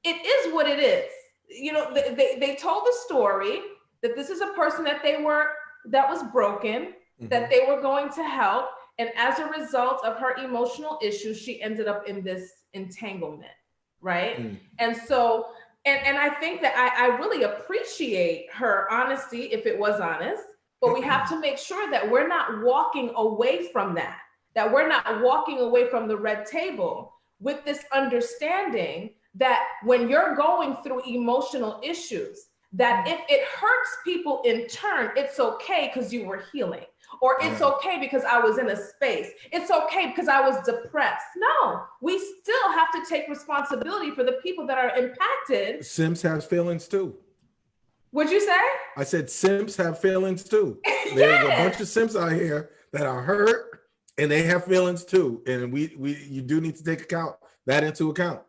it is what it is. You know, they told the story that this is a person that was broken, that they were going to help. And as a result of her emotional issues, she ended up in this entanglement, right? And so, and I think that I really appreciate her honesty, if it was honest, but we have to make sure that we're not walking away from that we're not walking away from the red table with this understanding that when you're going through emotional issues, that if it hurts people in turn, it's okay because you were healing. Or it's okay because I was in a space. It's okay because I was depressed. No, we still have to take responsibility for the people that are impacted. Simps have feelings too. What'd you say? I said simps have feelings too. There's a bunch of simps out here that are hurt and they have feelings too. And you do need to take that into account.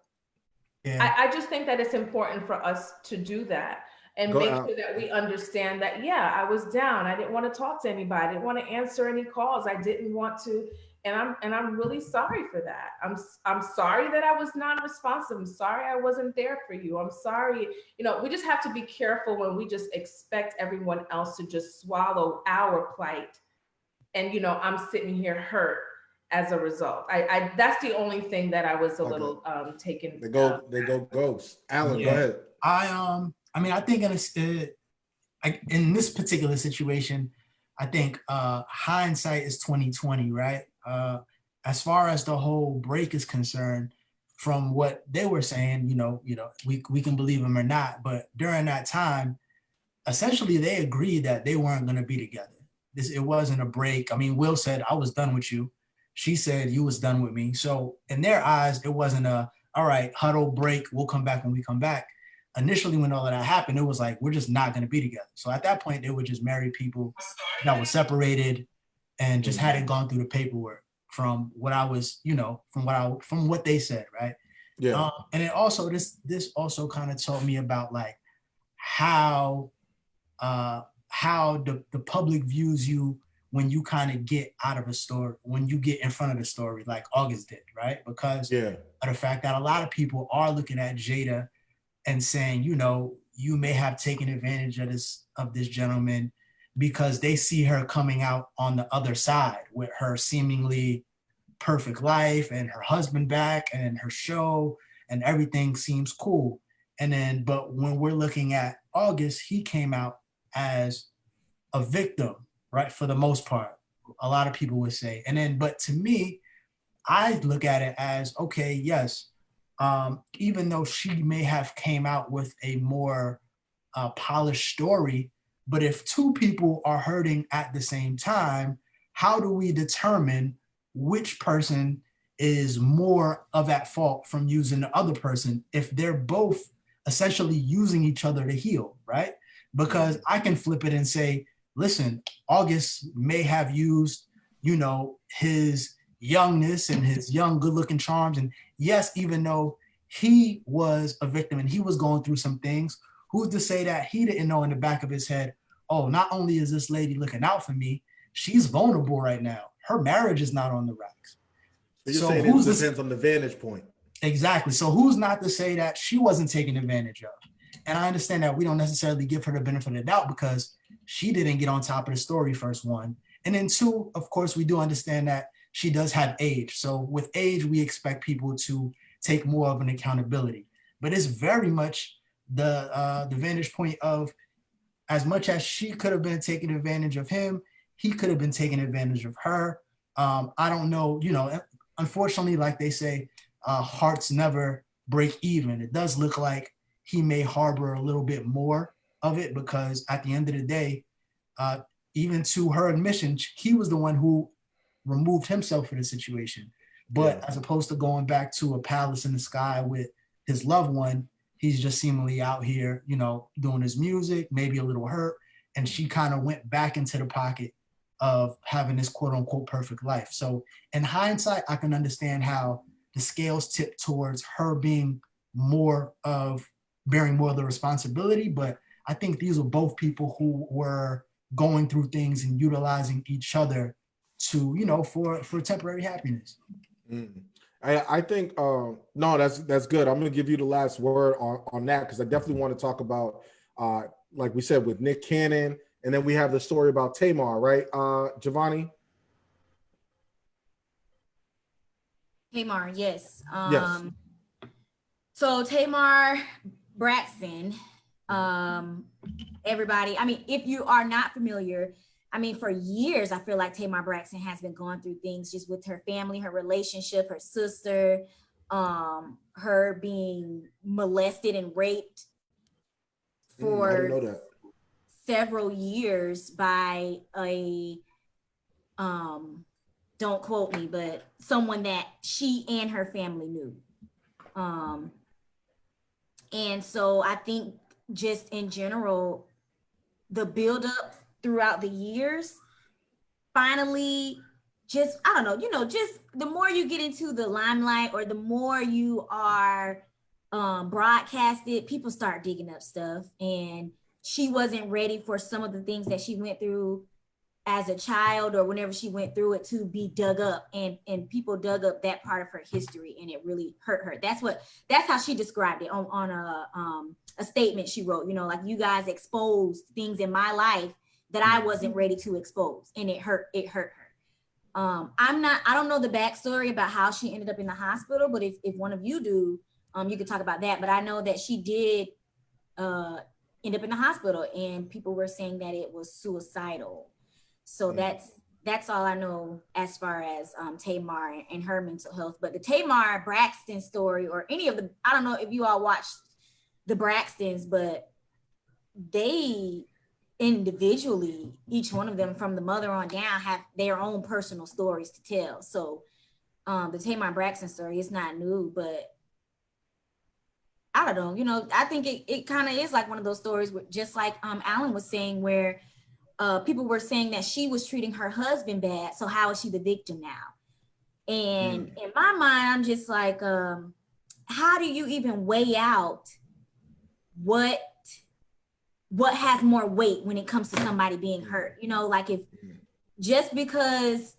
Yeah. I just think that it's important for us to do that and make sure that we understand that, yeah, I was down. I didn't want to talk to anybody. I didn't want to answer any calls. I didn't want to, and I'm really sorry for that. I'm sorry that I was non-responsive. I'm sorry I wasn't there for you. I'm sorry. You know, we just have to be careful when we just expect everyone else to just swallow our plight. And, you know, I'm sitting here hurt as a result. I that's the only thing that I was a little taken. They go ghost. Alan, go ahead. I mean, I think in this particular situation, I think hindsight is 20/20, right? As far as the whole break is concerned, from what they were saying, you know, we can believe them or not, but during that time, essentially they agreed that they weren't going to be together. It wasn't a break. I mean, Will said, I was done with you. She said, you was done with me. So in their eyes, it wasn't all right, huddle, break, we'll come back when we come back. Initially, when all of that happened, it was like, we're just not going to be together. So at that point, they were just married people that were separated and just hadn't gone through the paperwork, from what I was, you know, from what they said, right? Yeah. And it also, this also kind of taught me about like how the public views you when you kind of get out of a story, when you get in front of the story, like August did, right? Because of the fact that a lot of people are looking at Jada and saying, you know, you may have taken advantage of this gentleman because they see her coming out on the other side with her seemingly perfect life and her husband back and her show and everything seems cool. And then, but when we're looking at August, he came out as a victim, right? For the most part, a lot of people would say. And then, but to me, I look at it as, okay, yes, even though she may have came out with a more polished story, but if two people are hurting at the same time, how do we determine which person is more of at fault from using the other person if they're both essentially using each other to heal, right? Because I can flip it and say, listen, August may have used, you know, his youngness and his young, good-looking charms. And yes, even though he was a victim and he was going through some things, who's to say that he didn't know in the back of his head, oh, not only is this lady looking out for me, she's vulnerable right now. Her marriage is not on the racks. You're saying it depends on the vantage point. Exactly. So who's not to say that she wasn't taken advantage of? And I understand that we don't necessarily give her the benefit of the doubt because she didn't get on top of the story, first one. And then two, of course, we do understand that she does have age. So with age, we expect people to take more of an accountability. But it's very much the vantage point of, as much as she could have been taking advantage of him, he could have been taking advantage of her. I don't know, you know, unfortunately, like they say, hearts never break even. It does look like he may harbor a little bit more of it because at the end of the day, even to her admission, he was the one who removed himself from the situation. But as opposed to going back to a palace in the sky with his loved one, he's just seemingly out here, you know, doing his music, maybe a little hurt. And she kind of went back into the pocket of having this quote unquote perfect life. So in hindsight, I can understand how the scales tip towards her being bearing more of the responsibility. But I think these are both people who were going through things and utilizing each other to, you know, for temporary happiness. I think no, that's good. I'm going to give you the last word on that because I definitely want to talk about, like we said, with Nick Cannon, and then we have the story about Tamar, right, Javonni? Tamar, yes. Yes. So Tamar Braxton, everybody, I mean, if you are not familiar, I mean, for years, I feel like Tamar Braxton has been going through things just with her family, her relationship, her sister, her being molested and raped for I didn't know that. several years by a, don't quote me, but someone that she and her family knew. And so I think just in general, the buildup throughout the years, finally, just, I don't know, you know, just the more you get into the limelight or the more you are broadcasted, people start digging up stuff. And she wasn't ready for some of the things that she went through as a child or whenever she went through it to be dug up, and people dug up that part of her history and it really hurt her. That's how she described it on a statement she wrote, you know, like, you guys exposed things in my life that I wasn't ready to expose, and it hurt her. I don't know the backstory about how she ended up in the hospital, but if one of you do, you could talk about that. But I know that she did end up in the hospital, and people were saying that it was suicidal. So that's all I know as far as Tamar and her mental health. But the Tamar Braxton story, or any of the, I don't know if you all watched the Braxtons, but they individually, each one of them from the mother on down, have their own personal stories to tell. So the Tamar Braxton story is not new, but I don't know, you know, I think it kind of is like one of those stories where, just like Alan was saying, where people were saying that she was treating her husband bad, so how is she the victim now? And in my mind, I'm just like, how do you even weigh out what has more weight when it comes to somebody being hurt? You know, like if just because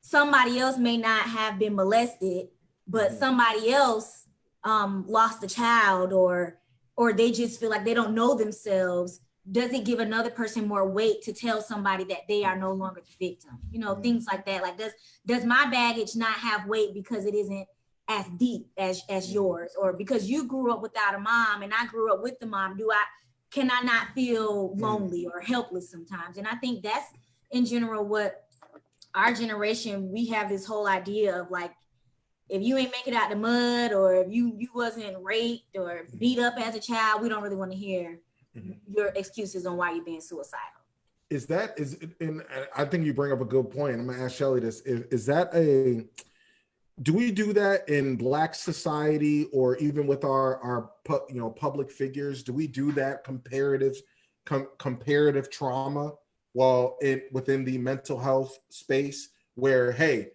somebody else may not have been molested, but somebody else lost a child, or they just feel like they don't know themselves, doesn't give another person more weight to tell somebody that they are no longer the victim. You know, things like that. Like, does my baggage not have weight because it isn't as deep as yours, or because you grew up without a mom and I grew up with the mom? Can I not feel lonely or helpless sometimes? And I think that's in general what our generation, we have this whole idea of, like, if you ain't make it out the mud, or if you wasn't raped or beat up as a child, we don't really want to hear your excuses on why you're being suicidal. And I think you bring up a good point. I'm gonna ask Schellie this. Do we do that in Black society, or even with our public figures? Do we do that comparative trauma within the mental health space, where, hey,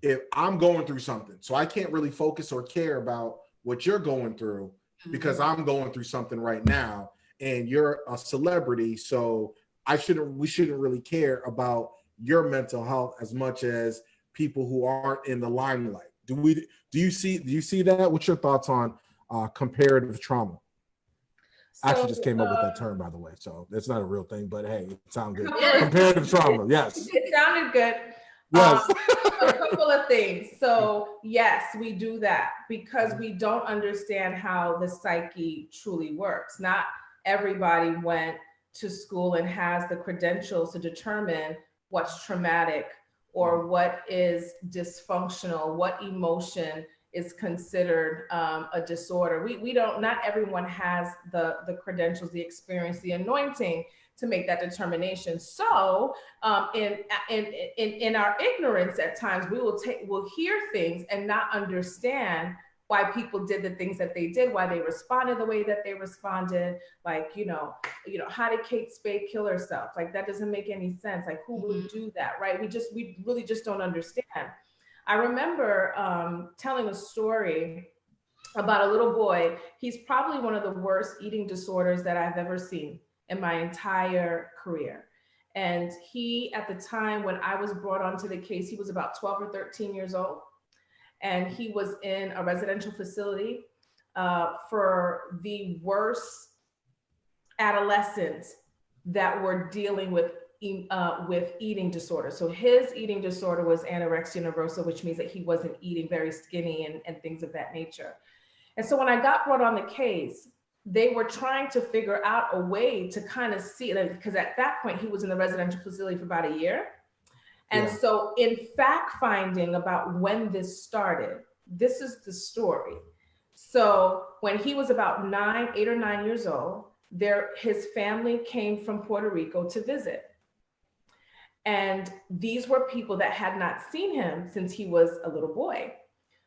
if I'm going through something, so I can't really focus or care about what you're going through because I'm going through something right now, and you're a celebrity, so we shouldn't really care about your mental health as much as people who aren't in the limelight. Do you see that? What's your thoughts on comparative trauma? I actually just came up with that term, by the way, so it's not a real thing, but hey, it sounds good. Comparative trauma, yes. It sounded good. Yes. A couple of things. So yes, we do that because we don't understand how the psyche truly works. Not everybody went to school and has the credentials to determine what's traumatic or what is dysfunctional, what emotion is considered a disorder. We don't, not everyone has the credentials, the experience, the anointing to make that determination. So in our ignorance at times, we'll hear things and not understand why people did the things that they did, why they responded the way that they responded. Like, how did Kate Spade kill herself? Like, that doesn't make any sense. Like, who would do that, right? We really just don't understand. I remember telling a story about a little boy. He's probably one of the worst eating disorders that I've ever seen in my entire career. And he, at the time when I was brought onto the case, he was about 12 or 13 years old. And he was in a residential facility for the worst adolescents that were dealing with eating disorders. So his eating disorder was anorexia nervosa, which means that he wasn't eating, very skinny and things of that nature. And so when I got brought on the case, they were trying to figure out a way to kind of see, because at that point he was in the residential facility for about a year. And so in fact finding about when this started, this is the story. So when he was about 8 or 9 years old, his family came from Puerto Rico to visit. And these were people that had not seen him since he was a little boy.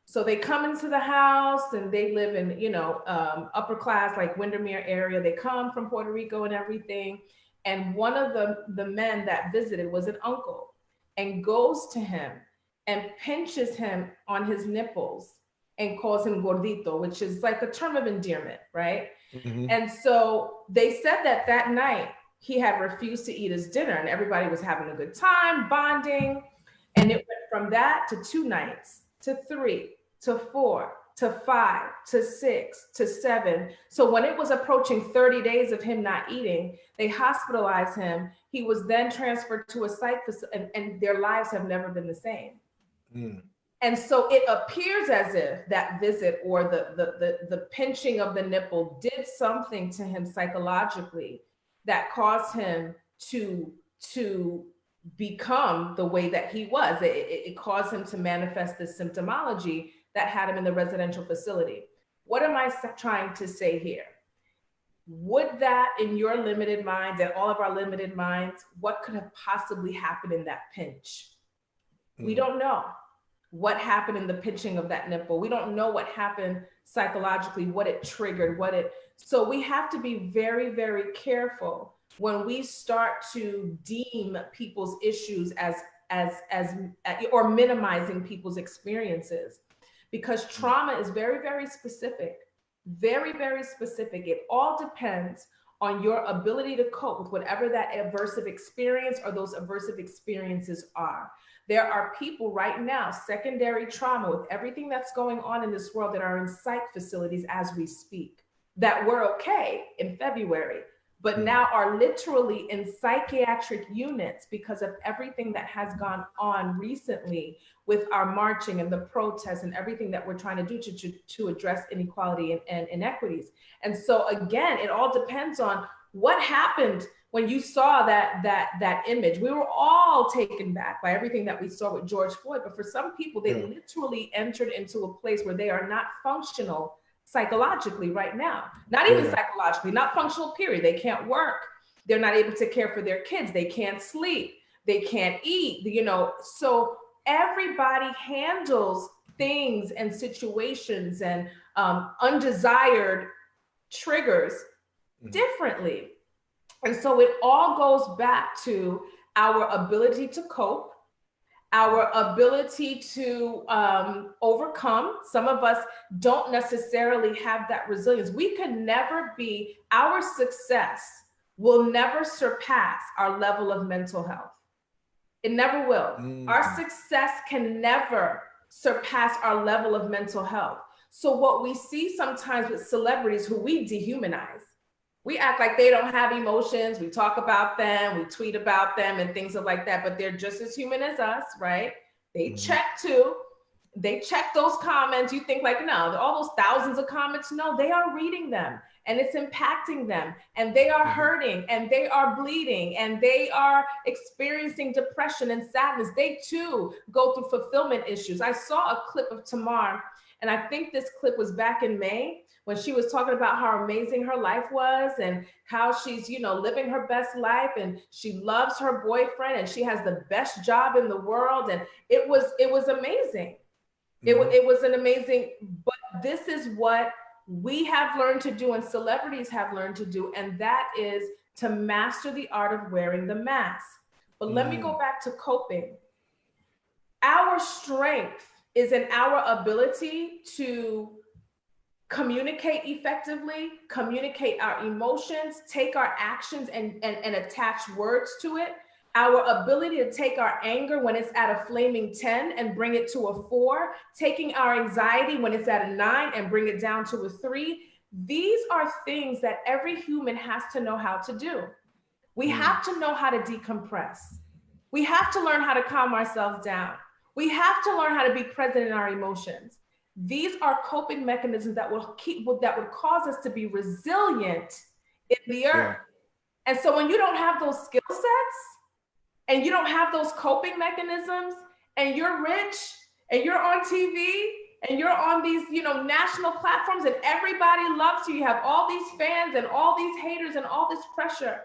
So they come into the house and they live in, upper class, like Windermere area. They come from Puerto Rico and everything. And one of the men that visited was an uncle, and goes to him and pinches him on his nipples and calls him gordito, which is like a term of endearment, right? Mm-hmm. And so they said that night he had refused to eat his dinner, and everybody was having a good time, bonding. And it went from that to 2 nights, to 3, to 4, to 5, to 6, to 7. So when it was approaching 30 days of him not eating, they hospitalized him. He was then transferred to a psych facility, and their lives have never been the same. Mm. And so it appears as if that visit or the pinching of the nipple did something to him psychologically that caused him to become the way that he was. It caused him to manifest this symptomology that had him in the residential facility. What am I trying to say here? Would that, in your limited minds and all of our limited minds, what could have possibly happened in that pinch? We don't know what happened in the pinching of that nipple. We don't know what happened psychologically, what it triggered, so we have to be very, very careful when we start to deem people's issues as or minimizing people's experiences, because trauma is very, very specific. Very, very specific. It all depends on your ability to cope with whatever that aversive experience or those aversive experiences are. There are people right now, secondary trauma with everything that's going on in this world, that are in psych facilities as we speak, that were okay in February, but now are literally in psychiatric units because of everything that has gone on recently with our marching and the protests and everything that we're trying to do to address inequality and inequities. And so again, it all depends on what happened when you saw that image. We were all taken back by everything that we saw with George Floyd, but for some people, they literally entered into a place where they are not functional psychologically right now. Not even psychologically, not functional, period. They can't work. They're not able to care for their kids. They can't sleep. They can't eat, so everybody handles things and situations and undesired triggers differently. And so it all goes back to our ability to cope, our ability to overcome. Some of us don't necessarily have that resilience. We can never be, our success will never surpass our level of mental health. It never will. Our success can never surpass our level of mental health. So what we see sometimes with celebrities who we dehumanize, we act like they don't have emotions. We talk about them, we tweet about them and things like that, but they're just as human as us, right? They check too. They check those comments. You think like, no, all those thousands of comments, no, they are reading them and it's impacting them and they are hurting and they are bleeding and they are experiencing depression and sadness. They too go through fulfillment issues. I saw a clip of Tamar, and I think this clip was back in May, when she was talking about how amazing her life was and how she's, living her best life and she loves her boyfriend and she has the best job in the world. And it was amazing. It was an amazing, but this is what we have learned to do and celebrities have learned to do. And that is to master the art of wearing the mask. But let me go back to coping. Our strength is in our ability to communicate effectively, communicate our emotions, take our actions and attach words to it. Our ability to take our anger when it's at a flaming 10 and bring it to a 4, taking our anxiety when it's at a 9 and bring it down to a 3. These are things that every human has to know how to do. We have to know how to decompress. We have to learn how to calm ourselves down. We have to learn how to be present in our emotions. These are coping mechanisms that would cause us to be resilient in the earth. And so when you don't have those skill sets and you don't have those coping mechanisms and you're rich and you're on TV and you're on these, national platforms and everybody loves you, you have all these fans and all these haters and all this pressure.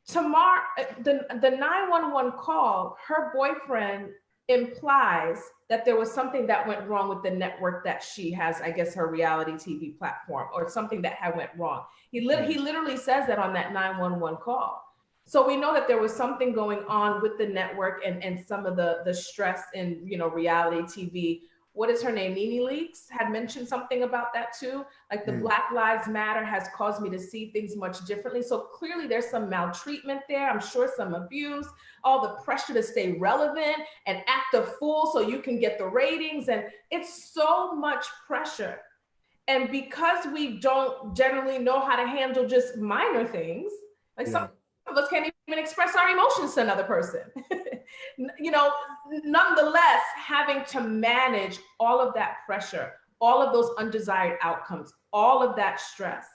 Tamar, the 911 call, her boyfriend implies that there was something that went wrong with the network that she has, I guess her reality TV platform, or something that had went wrong. He literally says that on that 911 call. So we know that there was something going on with the network and some of the stress in, reality TV. What is her name? Nene Leakes had mentioned something about that too. Like the Black Lives Matter has caused me to see things much differently. So clearly there's some maltreatment there. I'm sure some abuse, all the pressure to stay relevant and act a fool so you can get the ratings. And it's so much pressure. And because we don't generally know how to handle just minor things, like some of us can't even express our emotions to another person. Nonetheless, having to manage all of that pressure, all of those undesired outcomes, all of that stress.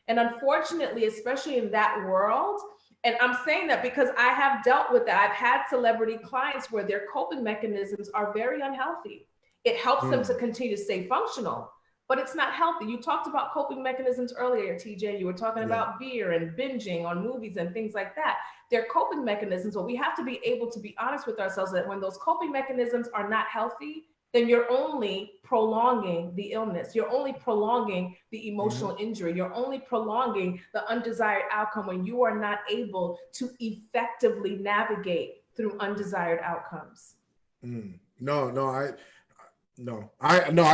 And unfortunately, especially in that world, and I'm saying that because I have dealt with that. I've had celebrity clients where their coping mechanisms are very unhealthy. It helps them to continue to stay functional, but it's not healthy. You talked about coping mechanisms earlier, TJ. You were talking about beer and binging on movies and things like that. They're coping mechanisms, but we have to be able to be honest with ourselves that when those coping mechanisms are not healthy, then you're only prolonging the illness. You're only prolonging the emotional injury. You're only prolonging the undesired outcome when you are not able to effectively navigate through undesired outcomes. I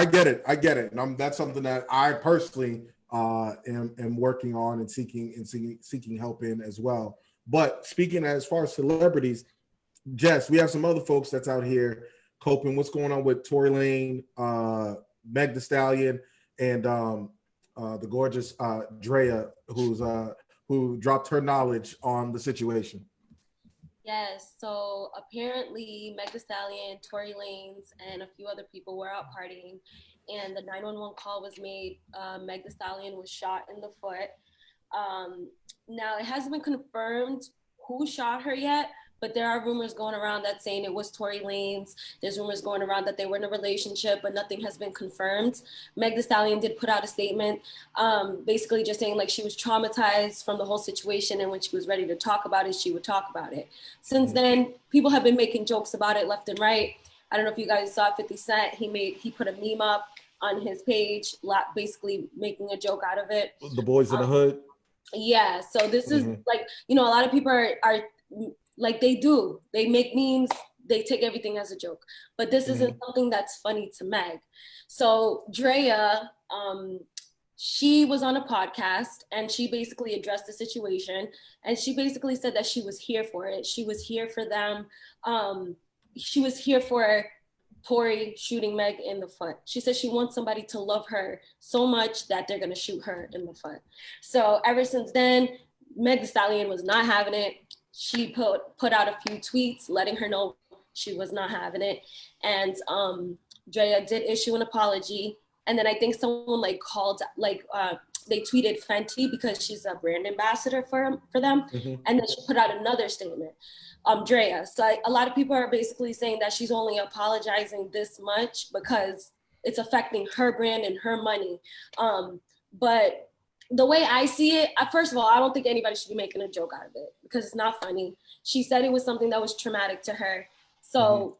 get it. And that's something that I personally am working on and seeking help in as well. But speaking as far as celebrities, Jess, we have some other folks that's out here coping. What's going on with Tory Lanez, Meg Thee Stallion, and the gorgeous Drea, who dropped her knowledge on the situation? Yes, so apparently Meg Thee Stallion, Tory Lanez, and a few other people were out partying, and the 911 call was made. Meg Thee Stallion was shot in the foot. Now, it hasn't been confirmed who shot her yet, but there are rumors going around that saying it was Tory Lanez. There's rumors going around that they were in a relationship, but nothing has been confirmed. Meg Thee Stallion did put out a statement, basically just saying like she was traumatized from the whole situation, and when she was ready to talk about it, she would talk about it. Since then, people have been making jokes about it left and right. I don't know if you guys saw 50 Cent. He put a meme up on his page, basically making a joke out of it. The boys in the hood. Yeah, so this is like, a lot of people are like, they make memes, they take everything as a joke, but this isn't something that's funny to Meg. So Drea, she was on a podcast and she basically addressed the situation, and she basically said that she was here for it. She was here for them. She was here for Tory shooting Meg in the foot. She said she wants somebody to love her so much that they're gonna shoot her in the foot. So ever since then, Meg Thee Stallion was not having it. She put out a few tweets letting her know she was not having it. And Drea did issue an apology. And then I think someone they tweeted Fenty because she's a brand ambassador for them. And then she put out another statement, Drea. So a lot of people are basically saying that she's only apologizing this much because it's affecting her brand and her money. But the way I see it, first of all, I don't think anybody should be making a joke out of it because it's not funny. She said it was something that was traumatic to her. So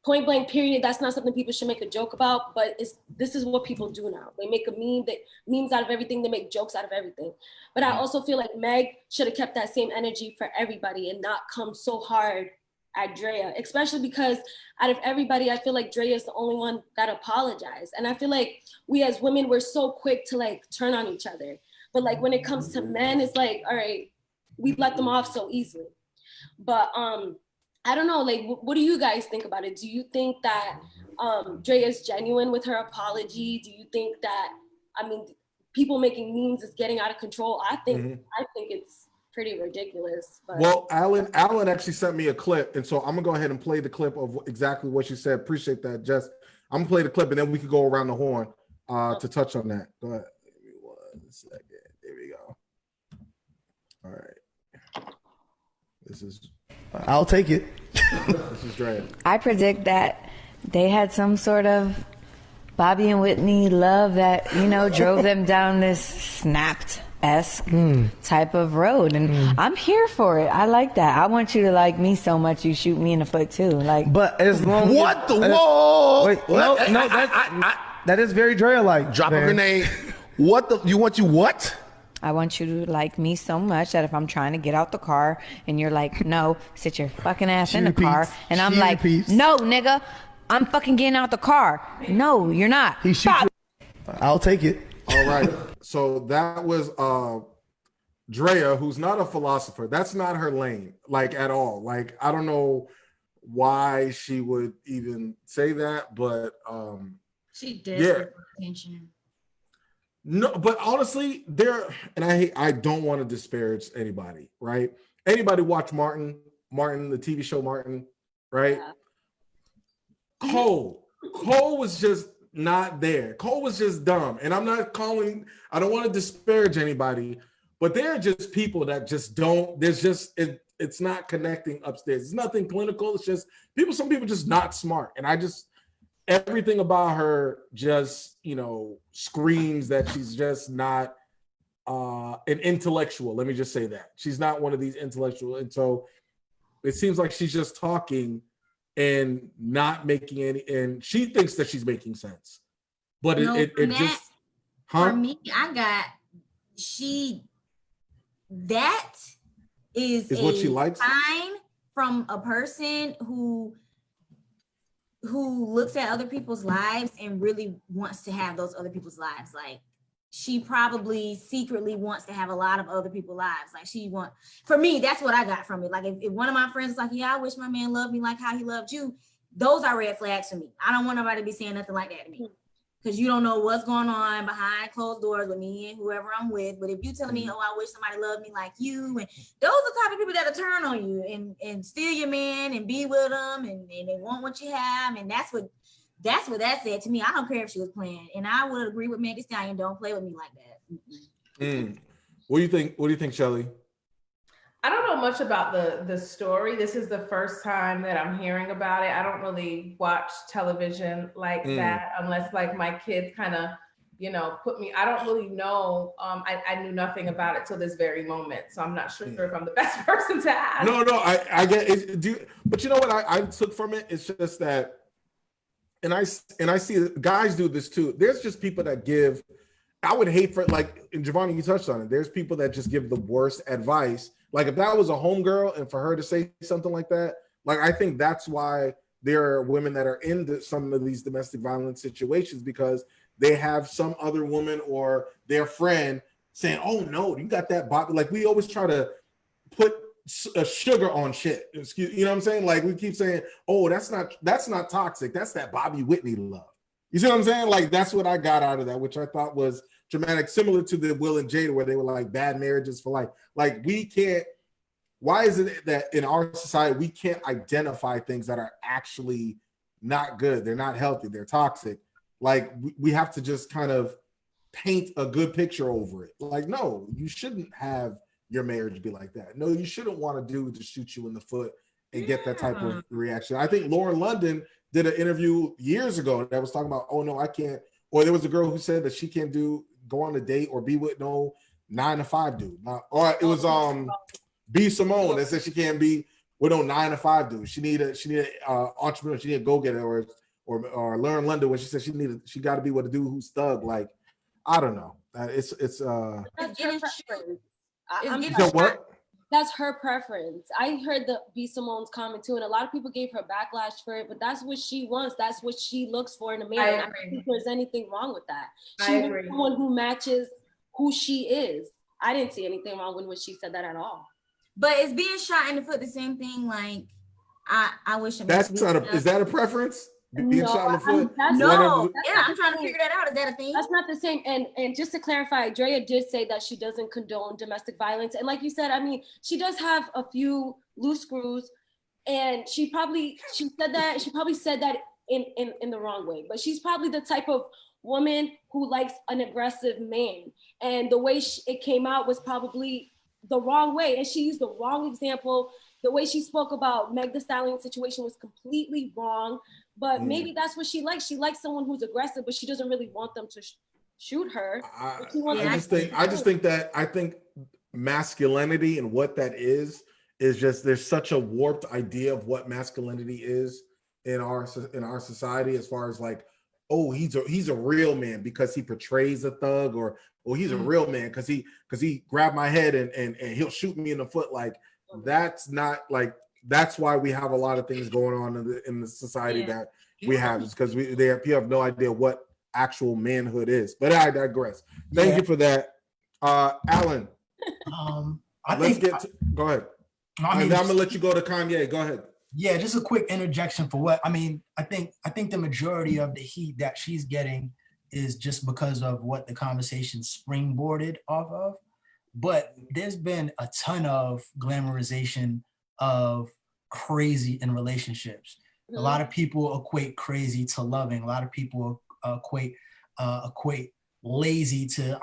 point blank period, that's not something people should make a joke about, but this is what people do now. They make a meme, memes out of everything, they make jokes out of everything. But I also feel like Meg should have kept that same energy for everybody and not come so hard at Drea, especially because out of everybody, I feel like Drea is the only one that apologized. And I feel like we as women, we're so quick to like turn on each other. But like when it comes to men, it's like, all right, we let them off so easily. But I don't know, like, what do you guys think about it? Do you think that Drea is genuine with her apology? Do you think that, people making memes is getting out of control? I think it's pretty ridiculous. But. Well, Alan actually sent me a clip, and so I'm gonna go ahead and play the clip of exactly what you said. Appreciate that, Jess. I'm gonna play the clip, and then we could go around the horn to touch on that. Go ahead. Give me 1 second. There we go. All right. This is. I'll take it. This is Drea. I predict that they had some sort of Bobby and Whitney love that, drove them down this Snapped-esque type of road. And I'm here for it. I like that. I want you to like me so much you shoot me in the foot too. Like, but as long what the whoa? Wait, no, that is very Drea-like. Drop a grenade. What the? You what? I want you to like me so much that if I'm trying to get out the car and you're like, no, sit your fucking ass in the car. And I'm like, no, nigga, I'm fucking getting out the car. No, you're not. He shoots you. I'll take it. All right. So that was Drea, who's not a philosopher. That's not her lane, like at all. Like, I don't know why she would even say that, but she did attention. No, but honestly, I don't want to disparage anybody, right? Anybody watch Martin, the TV show Martin, right? Yeah. Cole was just not there. Cole was just dumb. And I don't want to disparage anybody, but they're just people that just don't, it's not connecting upstairs. It's nothing clinical. It's just some people just not smart. And everything about her just, screams that she's just not an intellectual. Let me just say that. She's not one of these intellectuals. And so it seems like she's just talking and not making any, and she thinks that she's making sense. But for me, that is what she likes. Sign from a person who looks at other people's lives and really wants to have those other people's lives. Like, she probably secretly wants to have a lot of other people's lives. Like for me, that's what I got from it. Like if one of my friends is like, yeah, I wish my man loved me like how he loved you, those are red flags for me. I don't want nobody to be saying nothing like that to me. Because you don't know what's going on behind closed doors with me and whoever I'm with. But if you telling me, oh, I wish somebody loved me like you, and those are the type of people that'll turn on you and steal your man and be with them and they want what you have. And that's what that said to me. I don't care if she was playing. And I would agree with Meg Thee Stallion. Don't play with me like that. What do you think? What do you think, Schellie? I don't know much about the story. This is the first time that I'm hearing about it. I don't really watch television like that unless like my kids kind of, put me. I don't really know. I knew nothing about it till this very moment. So I'm not sure if I'm the best person to ask. No, I get it. But you know what I took from it? It's just that, and I see guys do this too. There's just people that give. I would hate for, like, and Javonni, you touched on it. There's people that just give the worst advice. Like if that was a homegirl and for her to say something like that, like I think that's why there are women that are in some of these domestic violence situations, because they have some other woman or their friend saying, oh no, you got that body. Like we always try to put a sugar on shit. Excuse, you know what I'm saying? Like we keep saying, oh, that's not toxic. That's that Bobby Whitney love. You see what I'm saying? Like that's what I got out of that, which I thought was dramatic, similar to the Will and Jada, where they were like bad marriages for life. Like we can't. Why is it that in our society we can't identify things that are actually not good? They're not healthy. They're toxic. Like we have to just kind of paint a good picture over it. Like, no, you shouldn't have your marriage be like that. No, you shouldn't want a dude to shoot you in the foot and get that type of reaction. I think Lauren London did an interview years ago that was talking about, oh no, I can't. Or there was a girl who said that she can't go on a date or be with no 9-to-5 dude. Or it was B. Simone that said she can't be with no 9-to-5 dude. She need a entrepreneur. She need a go-getter, or Lauren London when she said she got to be with a dude who's thug. Like, I don't know. It's That's her preference. what? That's her preference. I heard the B. Simone's comment too, and a lot of people gave her backlash for it, but that's what she wants. That's what she looks for in a man. I don't think there's anything wrong with that. She wants someone who matches who she is. I didn't see anything wrong with when she said that at all. But is being shot in the foot the same thing? Like, I wish. That's not is that a preference? Being shot in the foot? I'm trying to figure that out. Is that a thing? That's not the same. And just to clarify, Drea did say that she doesn't condone domestic violence. And like you said, I mean, she does have a few loose screws, and she probably said that in the wrong way. But she's probably the type of woman who likes an aggressive man, and the way it came out was probably the wrong way, and she used the wrong example. The way she spoke about Meg Thee Stallion situation was completely wrong, but maybe that's what she likes. She likes someone who's aggressive, but she doesn't really want them to shoot her. I think masculinity and what that is just, there's such a warped idea of what masculinity is in our society, as far as like, oh, he's a real man because he portrays a thug, or he's a real man because he grabbed my head and he'll shoot me in the foot. Like, that's not, like, that's why we have a lot of things going on in the society that we have, is because people have no idea what actual manhood is. But I digress. Thank you for that. Alan, go ahead. I'm gonna let you go to Kanye. Go ahead. Yeah, just a quick interjection for what I mean. I think the majority of the heat that she's getting is just because of what the conversation springboarded off of. But there's been a ton of glamorization of crazy in relationships. A lot of people equate crazy to loving. A lot of people equate lazy to,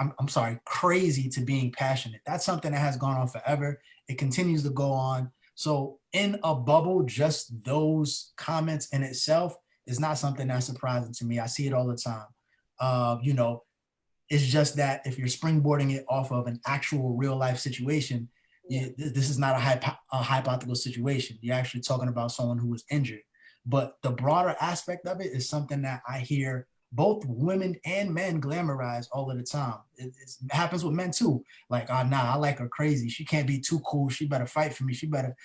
crazy to being passionate. That's something that has gone on forever. It continues to go on. So in a bubble, just those comments in itself is not something that's surprising to me. I see it all the time. It's just that if you're springboarding it off of an actual real life situation, this is not a hypothetical situation. You're actually talking about someone who was injured. But the broader aspect of it is something that I hear both women and men glamorize all of the time. It happens with men too. Like, I like her crazy. She can't be too cool. She better fight for me. She better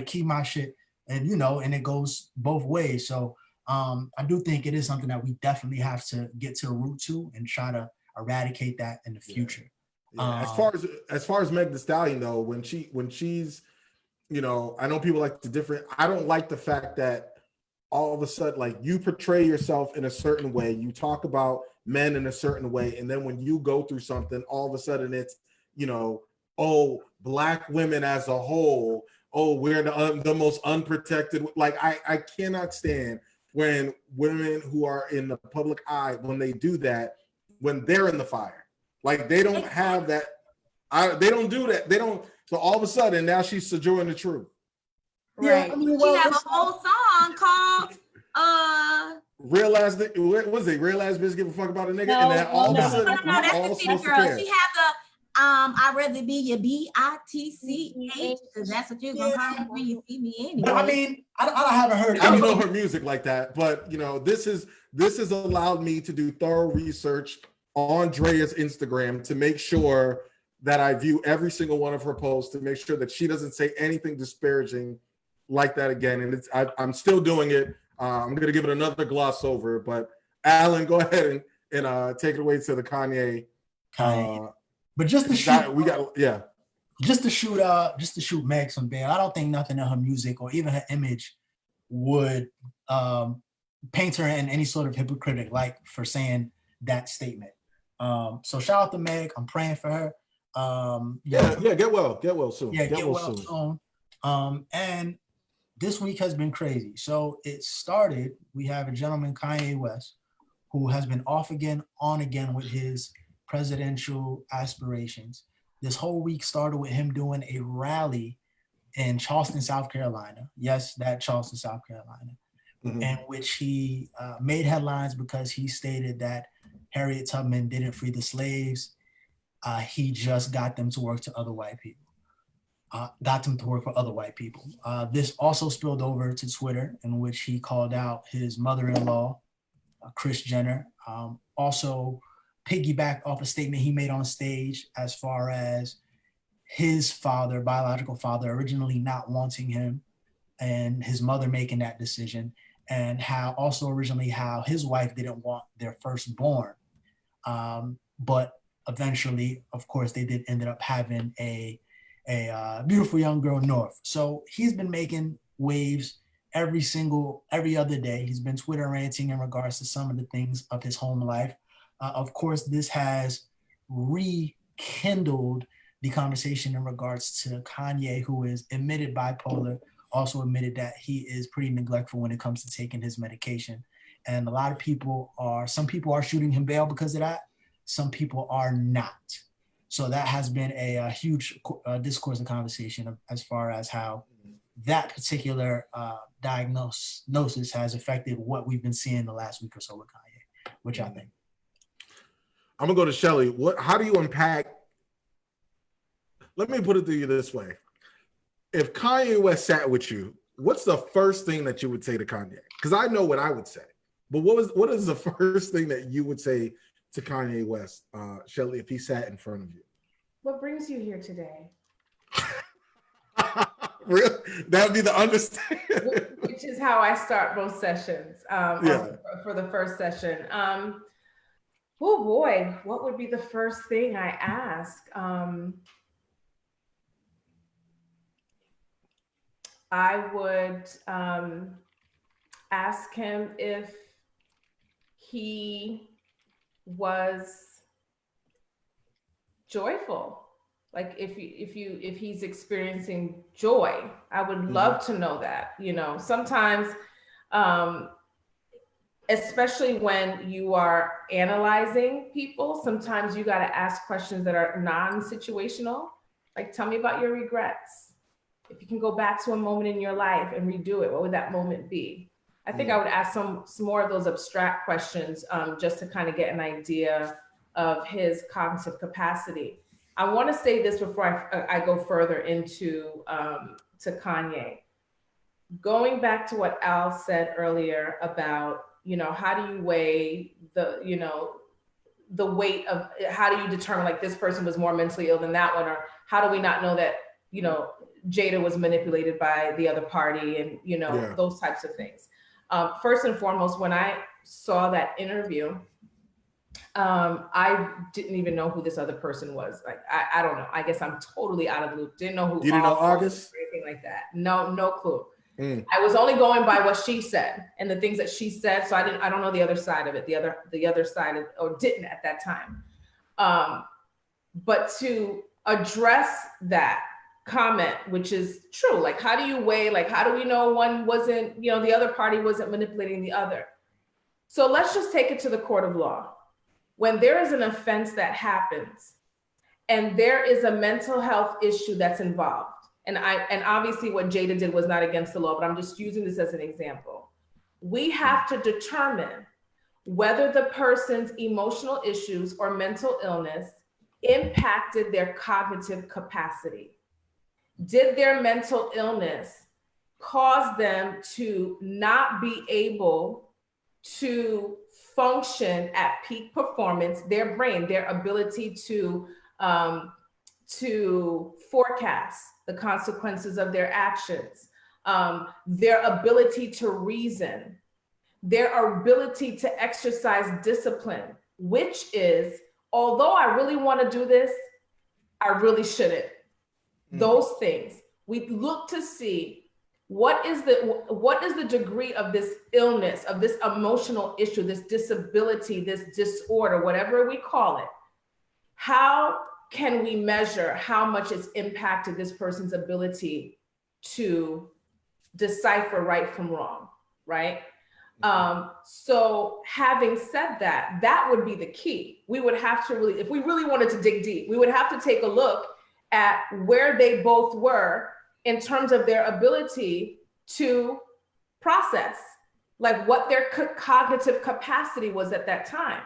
keep my shit. And and it goes both ways. So I do think it is something that we definitely have to get to the root to and try to eradicate that in the future. Yeah. As far as Meg Thee Stallion though, when she's, you know, I know people like the different. I don't like the fact that all of a sudden, like, you portray yourself in a certain way, you talk about men in a certain way, and then when you go through something, all of a sudden it's, you know, oh, Black women as a whole, oh, we're the most unprotected. Like, I cannot stand when women who are in the public eye, when they do that, when they're in the fire. Like, they don't have that. They don't do that. They don't. So all of a sudden, now she's Sojourner Truth. Right. Yeah, I mean, She have a whole song called Real ass, what was it? Real ass bitch give a fuck about a nigga, No, and then all of a no, sudden, no, that's all the supposed city to girl. care. She have the I'd rather be your bitch, because that's what you're gonna call me when you see me anyway. But I mean, I haven't heard. I don't know her music like that, but you know, this has allowed me to do thorough research on Drea's Instagram to make sure that I view every single one of her posts to make sure that she doesn't say anything disparaging like that again. And I'm still doing it. I'm gonna give it another gloss over. But Alan, go ahead and take it away to the Kanye. But just to shoot, just to shoot Meg some bail. I don't think nothing in her music or even her image would paint her in any sort of hypocritic light for saying that statement. So shout out to Meg. I'm praying for her. Get well soon. Yeah, get well soon. And this week has been crazy. So it started, we have a gentleman, Kanye West, who has been off again, on again with his presidential aspirations. This whole week started with him doing a rally in Charleston, South Carolina. Yes, that Charleston, South Carolina, in which he made headlines because he stated that Harriet Tubman didn't free the slaves. He just got them to work for other white people. This also spilled over to Twitter, in which he called out his mother-in-law, Kris Jenner. Also piggyback off a statement he made on stage as far as his father, biological father, originally not wanting him and his mother making that decision, and how his wife didn't want their firstborn. But eventually, of course, they ended up having a beautiful young girl, North. So he's been making waves every other day. He's been Twitter ranting in regards to some of the things of his home life. Of course, this has rekindled the conversation in regards to Kanye, who is admitted bipolar, also admitted that he is pretty neglectful when it comes to taking his medication. And some people are shooting him bail because of that. Some people are not. So that has been a huge discourse and conversation as far as how that particular diagnosis has affected what we've been seeing the last week or so with Kanye. What y'all think? I'm gonna go to Schellie. How do you unpack? Let me put it to you this way: if Kanye West sat with you, what's the first thing that you would say to Kanye? Because I know what I would say, but what is the first thing that you would say to Kanye West, Schellie, if he sat in front of you? What brings you here today? Really? That would be the understanding. Which is how I start both sessions. For the first session. Oh boy, what would be the first thing I ask? I would ask him if he was joyful, like if he's experiencing joy. I would love to know that. You know, sometimes especially when you are analyzing people, sometimes you got to ask questions that are non-situational. Like, tell me about your regrets. If you can go back to a moment in your life and redo it, what would that moment be? I think I would ask some more of those abstract questions just to kind of get an idea of his cognitive capacity. I want to say this before I go further into to Kanye. Going back to what Al said earlier about, you know, how do you weigh the weight of, how do you determine like this person was more mentally ill than that one, or how do we not know that, you know, Jada was manipulated by the other party, and, you know, those types of things. First and foremost, when I saw that interview, I didn't even know who this other person was. Like, I don't know. I guess I'm totally out of the loop. Didn't know who. You didn't know August? Or anything like that. No clue. I was only going by what she said and the things that she said. So I don't know the other side of it. The other side of, or didn't at that time. But to address that comment, which is true, like, how do you weigh, like, how do we know one wasn't, the other party wasn't manipulating the other? So let's just take it to the court of law. When there is an offense that happens and there is a mental health issue that's involved, and obviously what Jada did was not against the law, but I'm just using this as an example. We have to determine whether the person's emotional issues or mental illness impacted their cognitive capacity. Did their mental illness cause them to not be able to function at peak performance, their brain, their ability to forecast the consequences of their actions, their ability to reason, their ability to exercise discipline, which is, although I really want to do this, I really shouldn't. Those things. We look to see what is the degree of this illness, of this emotional issue, this disability, this disorder, whatever we call it. How can we measure how much it's impacted this person's ability to decipher right from wrong, right? So having said that, that would be the key. We would have to really, if we really wanted to dig deep, we would have to take a look at where they both were in terms of their ability to process, like what their cognitive capacity was at that time.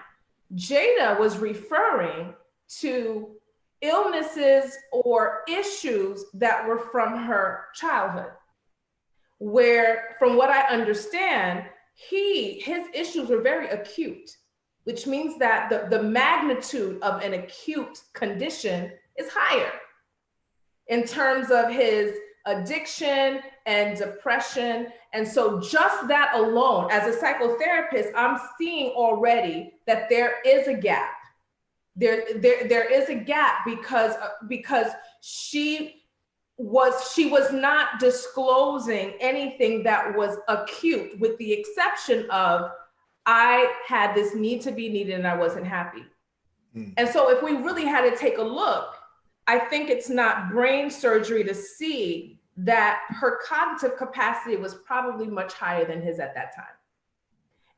Jada was referring to illnesses or issues that were from her childhood, where, from what I understand, his issues were very acute, which means that the magnitude of an acute condition is higher in terms of his addiction and depression. And so just that alone, as a psychotherapist, I'm seeing already that there is a gap. There is a gap because she was not disclosing anything that was acute, with the exception of, I had this need to be needed and I wasn't happy. And so if we really had to take a look, I think it's not brain surgery to see that her cognitive capacity was probably much higher than his at that time.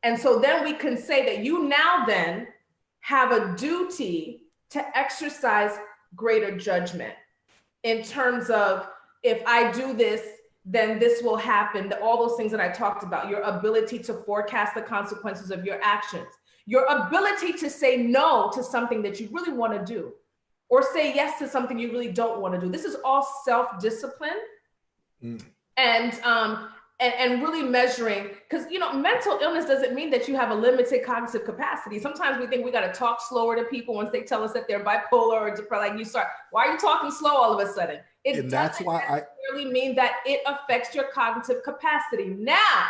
And so then we can say that you now then have a duty to exercise greater judgment in terms of, if I do this, then this will happen. All those things that I talked about, your ability to forecast the consequences of your actions, your ability to say no to something that you really want to do, or say yes to something you really don't want to do. This is all self-discipline. And really measuring, because mental illness doesn't mean that you have a limited cognitive capacity. Sometimes we think we got to talk slower to people once they tell us that they're bipolar or depressed. Like, you start, why are you talking slow all of a sudden? It doesn't necessarily mean that it affects your cognitive capacity. Now,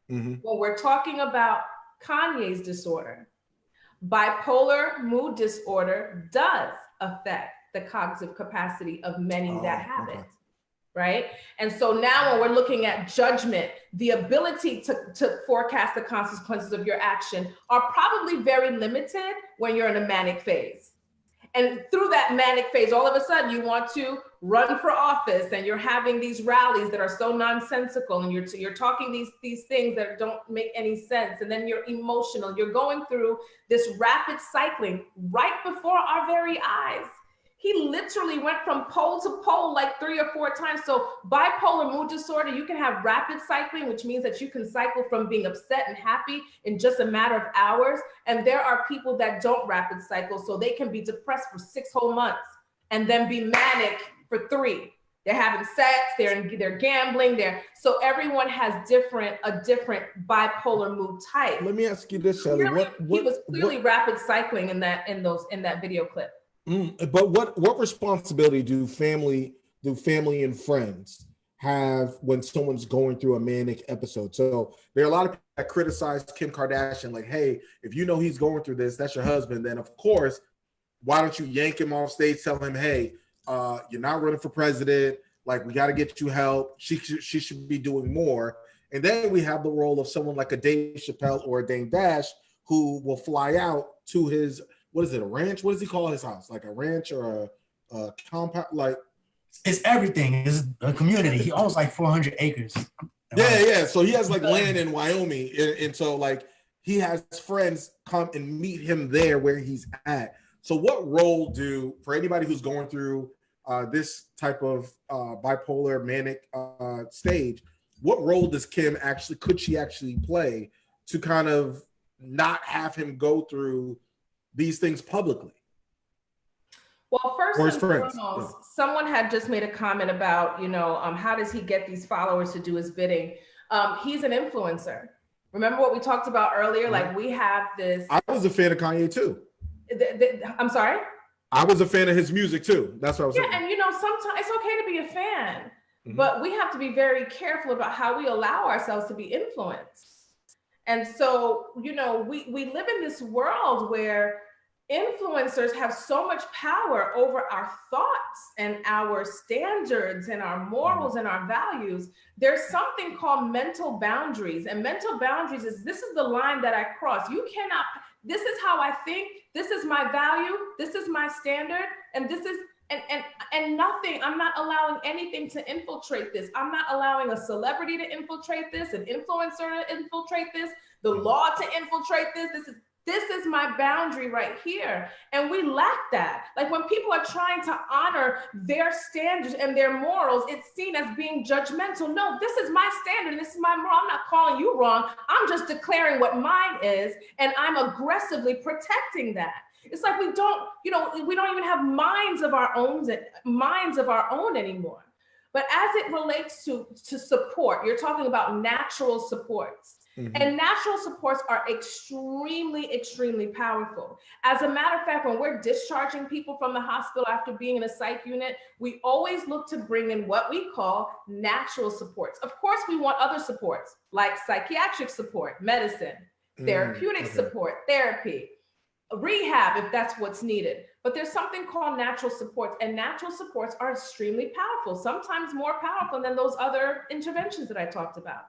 when we're talking about Kanye's disorder, bipolar mood disorder does affect the cognitive capacity of many that have it. Right? And so now when we're looking at judgment, the ability to forecast the consequences of your action are probably very limited when you're in a manic phase. And through that manic phase, all of a sudden you want to run for office and you're having these rallies that are so nonsensical, and you're talking these things that don't make any sense. And then you're emotional. You're going through this rapid cycling right before our very eyes. He literally went from pole to pole like 3 or 4 times. So bipolar mood disorder, you can have rapid cycling, which means that you can cycle from being upset and happy in just a matter of hours. And there are people that don't rapid cycle, so they can be depressed for 6 whole months and then be manic for 3. They're having sex, they're gambling, so everyone has a different bipolar mood type. Let me ask you this, Schellie. He was clearly rapid cycling in that video clip. But what responsibility do family and friends have when someone's going through a manic episode. So there are a lot of people that criticize Kim Kardashian, like, hey, if you know he's going through this, that's your husband, then of course, why don't you yank him off stage, tell him, hey, you're not running for president, like, we got to get you help. She should be doing more. And then we have the role of someone like a Dave Chappelle or a Dame Dash who will fly out to his, what is it, a ranch? What does he call his house? Like a ranch or a compound? Like, it's everything. It's a community. He owns like 400 acres. Yeah. So he has like land in Wyoming. And so like he has friends come and meet him there where he's at. So what role for anybody who's going through this type of bipolar manic stage, what role does could she actually play to kind of not have him go through these things publicly? Well, first and foremost, someone had just made a comment about, how does he get these followers to do his bidding? He's an influencer. Remember what we talked about earlier? Like, we have this. I was a fan of Kanye too. I'm sorry? I was a fan of his music too. That's what I was saying. And sometimes it's okay to be a fan, but we have to be very careful about how we allow ourselves to be influenced. And so, we live in this world where influencers have so much power over our thoughts and our standards and our morals and our values. There's something called mental boundaries, and mental boundaries this is the line that I cross. You cannot, this is how I think, this is my value, this is my standard, and this is, and nothing, I'm not allowing anything to infiltrate this. I'm not allowing a celebrity to infiltrate this, an influencer to infiltrate this, the law to infiltrate this. This is my boundary right here. And we lack that. Like, when people are trying to honor their standards and their morals, it's seen as being judgmental. No, this is my standard and this is my moral. I'm not calling you wrong. I'm just declaring what mine is, and I'm aggressively protecting that. It's like we don't even have minds of our own anymore. But as it relates to support, you're talking about natural supports. And natural supports are extremely, extremely powerful. As a matter of fact, when we're discharging people from the hospital after being in a psych unit, we always look to bring in what we call natural supports. Of course, we want other supports like psychiatric support, medicine, therapeutic support, therapy, rehab, if that's what's needed. But there's something called natural supports, and natural supports are extremely powerful, sometimes more powerful than those other interventions that I talked about.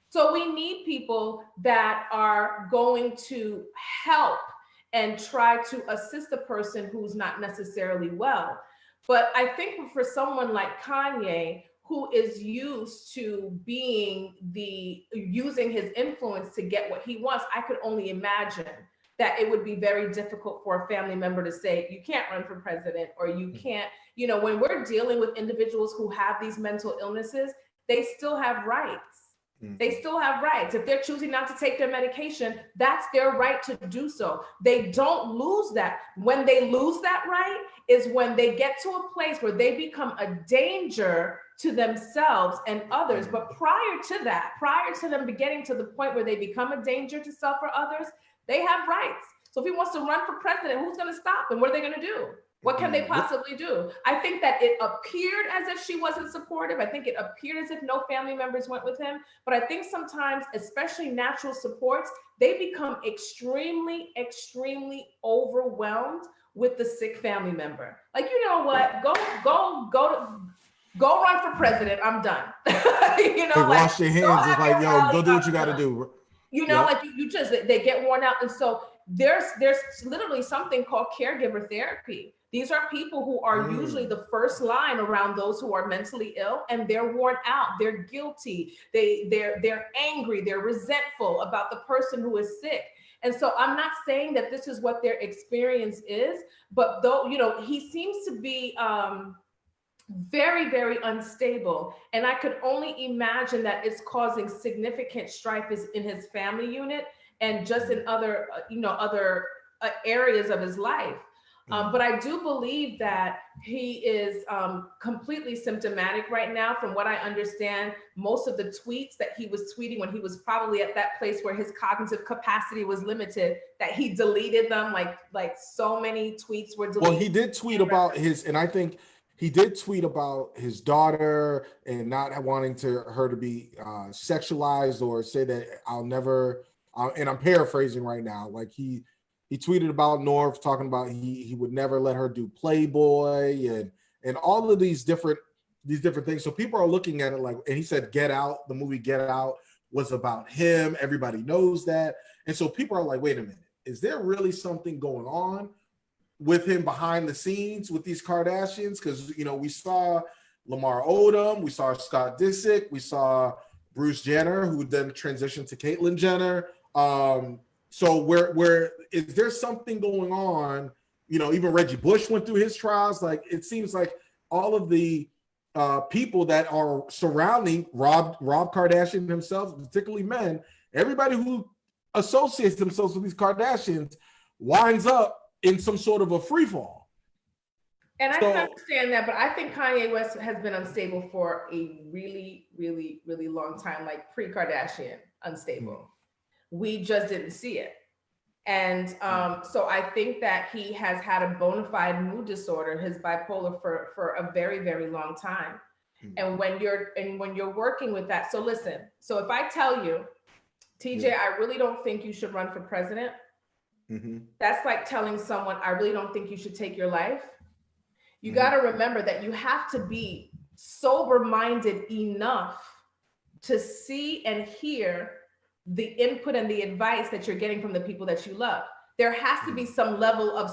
So we need people that are going to help and try to assist a person who's not necessarily well. But I think for someone like Kanye, who is used to using his influence to get what he wants, I could only imagine that it would be very difficult for a family member to say, you can't run for president, or you can't, when we're dealing with individuals who have these mental illnesses, they still have rights. They still have rights. If they're choosing not to take their medication, that's their right to do so. They don't lose that. When they lose that right is when they get to a place where they become a danger to themselves and others. But prior to them getting to the point where they become a danger to self or others, they have rights. So if he wants to run for president, who's going to stop him? What are they going to do? What can they possibly do? I think that it appeared as if she wasn't supportive. I think it appeared as if no family members went with him. But I think sometimes, especially natural supports, they become extremely, extremely overwhelmed with the sick family member. Like, you know what? Go run for president. I'm done. Wash your hands. It's like, yo, go do what you got to do. Like they get worn out. And so there's literally something called caregiver therapy. These are people who are usually the first line around those who are mentally ill, and they're worn out, they're guilty, they're angry, they're resentful about the person who is sick. And so I'm not saying that this is what their experience is, but though, he seems to be very, very unstable. And I could only imagine that it's causing significant strife in his family unit and just in other areas of his life. But I do believe that he is completely symptomatic right now. From what I understand, most of the tweets that he was tweeting when he was probably at that place where his cognitive capacity was limited, that he deleted them, like so many tweets were deleted. Well, he did tweet about and I think he did tweet about his daughter and not wanting her to be sexualized, or say that I'll never. And I'm paraphrasing right now. Like he tweeted about North, talking about he would never let her do Playboy and all of these different things. So people are looking at it like, and he said Get Out, the movie Get Out was about him. Everybody knows that. And so people are like, wait a minute, is there really something going on with him behind the scenes with these Kardashians? Because, you know, we saw Lamar Odom, we saw Scott Disick, we saw Bruce Jenner, who then transitioned to Caitlyn Jenner. So where is there something going on? You know, even Reggie Bush went through his trials. Like, it seems like all of the people that are surrounding Rob Kardashian himself, particularly men, everybody who associates themselves with these Kardashians winds up in some sort of a free fall. And I can understand that, but I think Kanye West has been unstable for a really, really, really long time, like pre-Kardashian unstable. We just didn't see it. And so I think that he has had a bona fide mood disorder, his bipolar, for a very, very long time. And when you're working with that, so listen, so if I tell you, TJ, I really don't think you should run for president. That's like telling someone, I really don't think you should take your life. You got to remember that you have to be sober-minded enough to see and hear the input and the advice that you're getting from the people that you love. There has to be some level of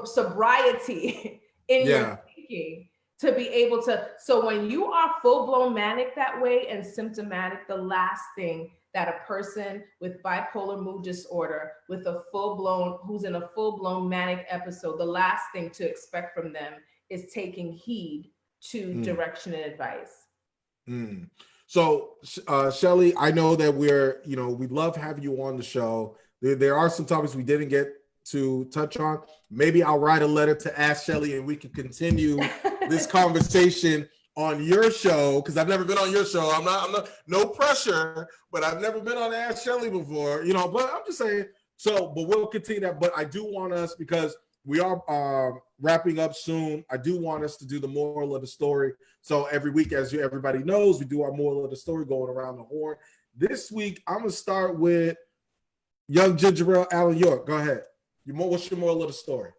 sobriety in your thinking to be able to. So when you are full-blown manic that way and symptomatic, the last thing that a person with bipolar mood disorder, with a full-blown, who's in a full-blown manic episode, the last thing to expect from them is taking heed to direction and advice. So, Schellie, I know that we'd love having you on the show. There are some topics we didn't get to touch on. Maybe I'll write a letter to Ask Schellie and we can continue this conversation on your show, because I've never been on your show. I'm not, no pressure, but I've never been on Ask Schellie before, you know, but I'm just saying, but we'll continue that. But I do want us, because we are wrapping up soon, I do want us to do the moral of the story. So every week, as everybody knows, we do our moral of the story going around the horn. This week, I'm going to start with young Ginger Allen York. Go ahead. What's your moral of the story?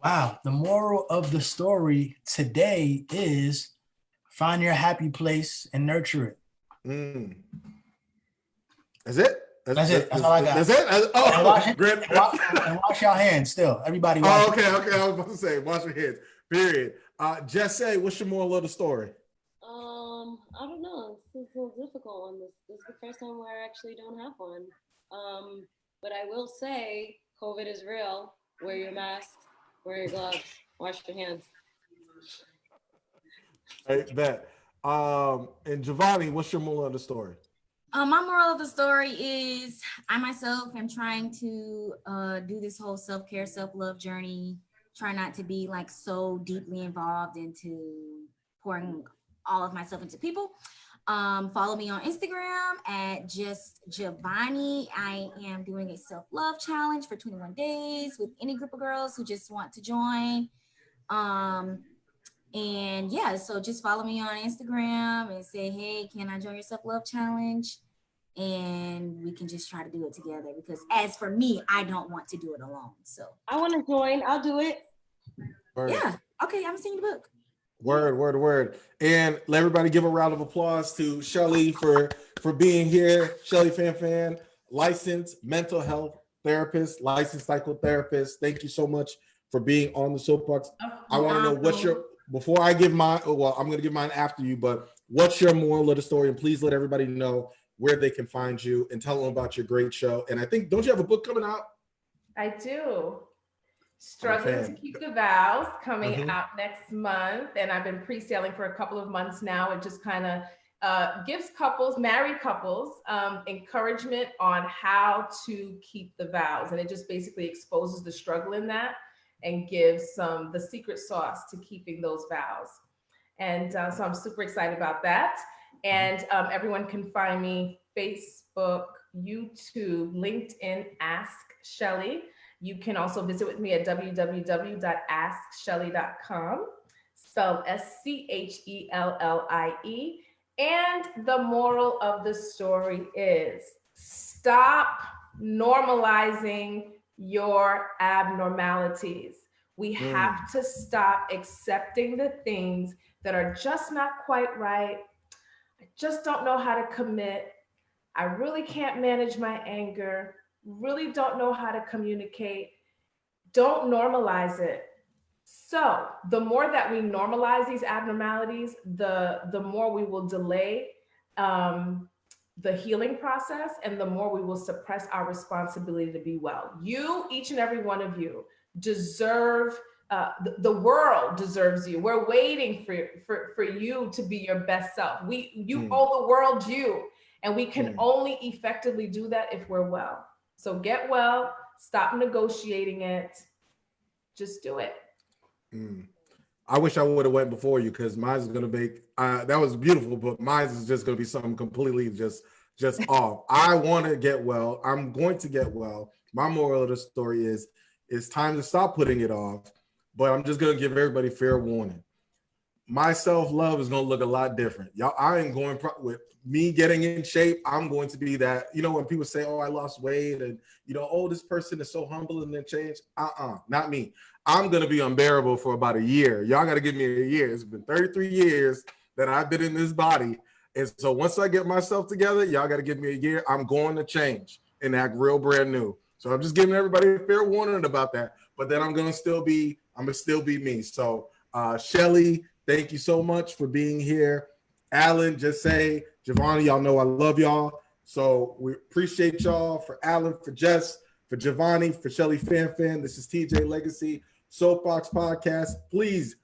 Wow. The moral of the story today is find your happy place and nurture it. That's it? That's it. That's all I got. That's it? And wash your hands still. Everybody wash okay. I was about to say, wash your hands. Period. Jesse, what's your moral of the story? I don't know. It's a little difficult on this. This is the first time where I actually don't have one. But I will say, COVID is real. Wear your mask, wear your gloves, wash your hands. I bet. And Javonni, what's your moral of the story? My moral of the story is I myself am trying to do this whole self-care, self-love journey. Try not to be like so deeply involved into pouring all of myself into people. Follow me on Instagram at just Javonni. I am doing a self-love challenge for 21 days with any group of girls who just want to join. And yeah, so just follow me on Instagram and say, hey, can I join your self-love challenge? And we can just try to do it together, because as for me, I don't want to do it alone. So I want to join. I'll do it. Word. Yeah. Okay. I'm seeing the book. Word. And let everybody give a round of applause to Schellie for being here. Schellie Fanfan, licensed mental health therapist, licensed psychotherapist. Thank you so much for being on the Soapboxx. I want to know what's your, before I give mine, well, I'm going to give mine after you, but what's your moral of the story? And please let everybody know where they can find you and tell them about your great show. And I think, don't you have a book coming out? I do. Struggling to Keep the Vows, coming out next month. And I've been pre-selling for a couple of months now. It just kind of gives couples, married couples, encouragement on how to keep the vows. And it just basically exposes the struggle in that and gives the secret sauce to keeping those vows. And so I'm super excited about that. And everyone can find me Facebook, YouTube, LinkedIn, Ask Schellie. You can also visit with me at www.askschellie.com. spelled Schellie. And the moral of the story is stop normalizing your abnormalities. We have to stop accepting the things that are just not quite right. I just don't know how to commit. I really can't manage my anger. Really don't know how to communicate. Don't normalize it. So the more that we normalize these abnormalities, the more we will delay the healing process, and the more we will suppress our responsibility to be well. You, each and every one of you, deserve, the world deserves you. We're waiting for you to be your best self. You owe the world you, and we can only effectively do that if we're well. So get well, stop negotiating it, just do it. I wish I would have went before you, because mine is gonna make that was beautiful, but mine is just gonna be something completely just off. I want to get well. I'm going to get well. My moral of the story is it's time to stop putting it off. But I'm just gonna give everybody fair warning. My self-love is gonna look a lot different. Y'all, I am going with me getting in shape. I'm going to be that, when people say, oh, I lost weight, and oh, this person is so humble and then changed. Not me. I'm gonna be unbearable for about a year. Y'all gotta give me a year. It's been 33 years that I've been in this body. And so once I get myself together, y'all gotta give me a year. I'm going to change and act real brand new. So I'm just giving everybody a fair warning about that. But then I'm gonna still be me. So Schellie, thank you so much for being here. Alan, just say, Javonni, y'all know I love y'all. So we appreciate y'all. For Alan, for Jess, for Javonni, for Schellie Fanfan, this is TJ Legacy, Soapboxx Podcast. Please,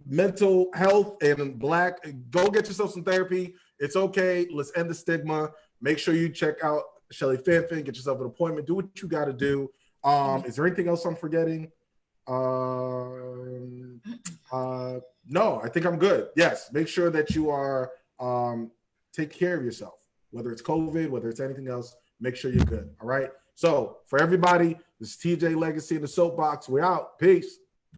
mental health and Black, go get yourself some therapy. It's okay. Let's end the stigma. Make sure you check out Schellie Fanfan, get yourself an appointment, do what you got to do. Is there anything else I'm forgetting? No, I think I'm good. Yes, make sure that you are take care of yourself, whether it's COVID, whether it's anything else. Make sure you're good. All right. So for everybody, this is TJ Legacy in the Soapboxx. We're out. Peace.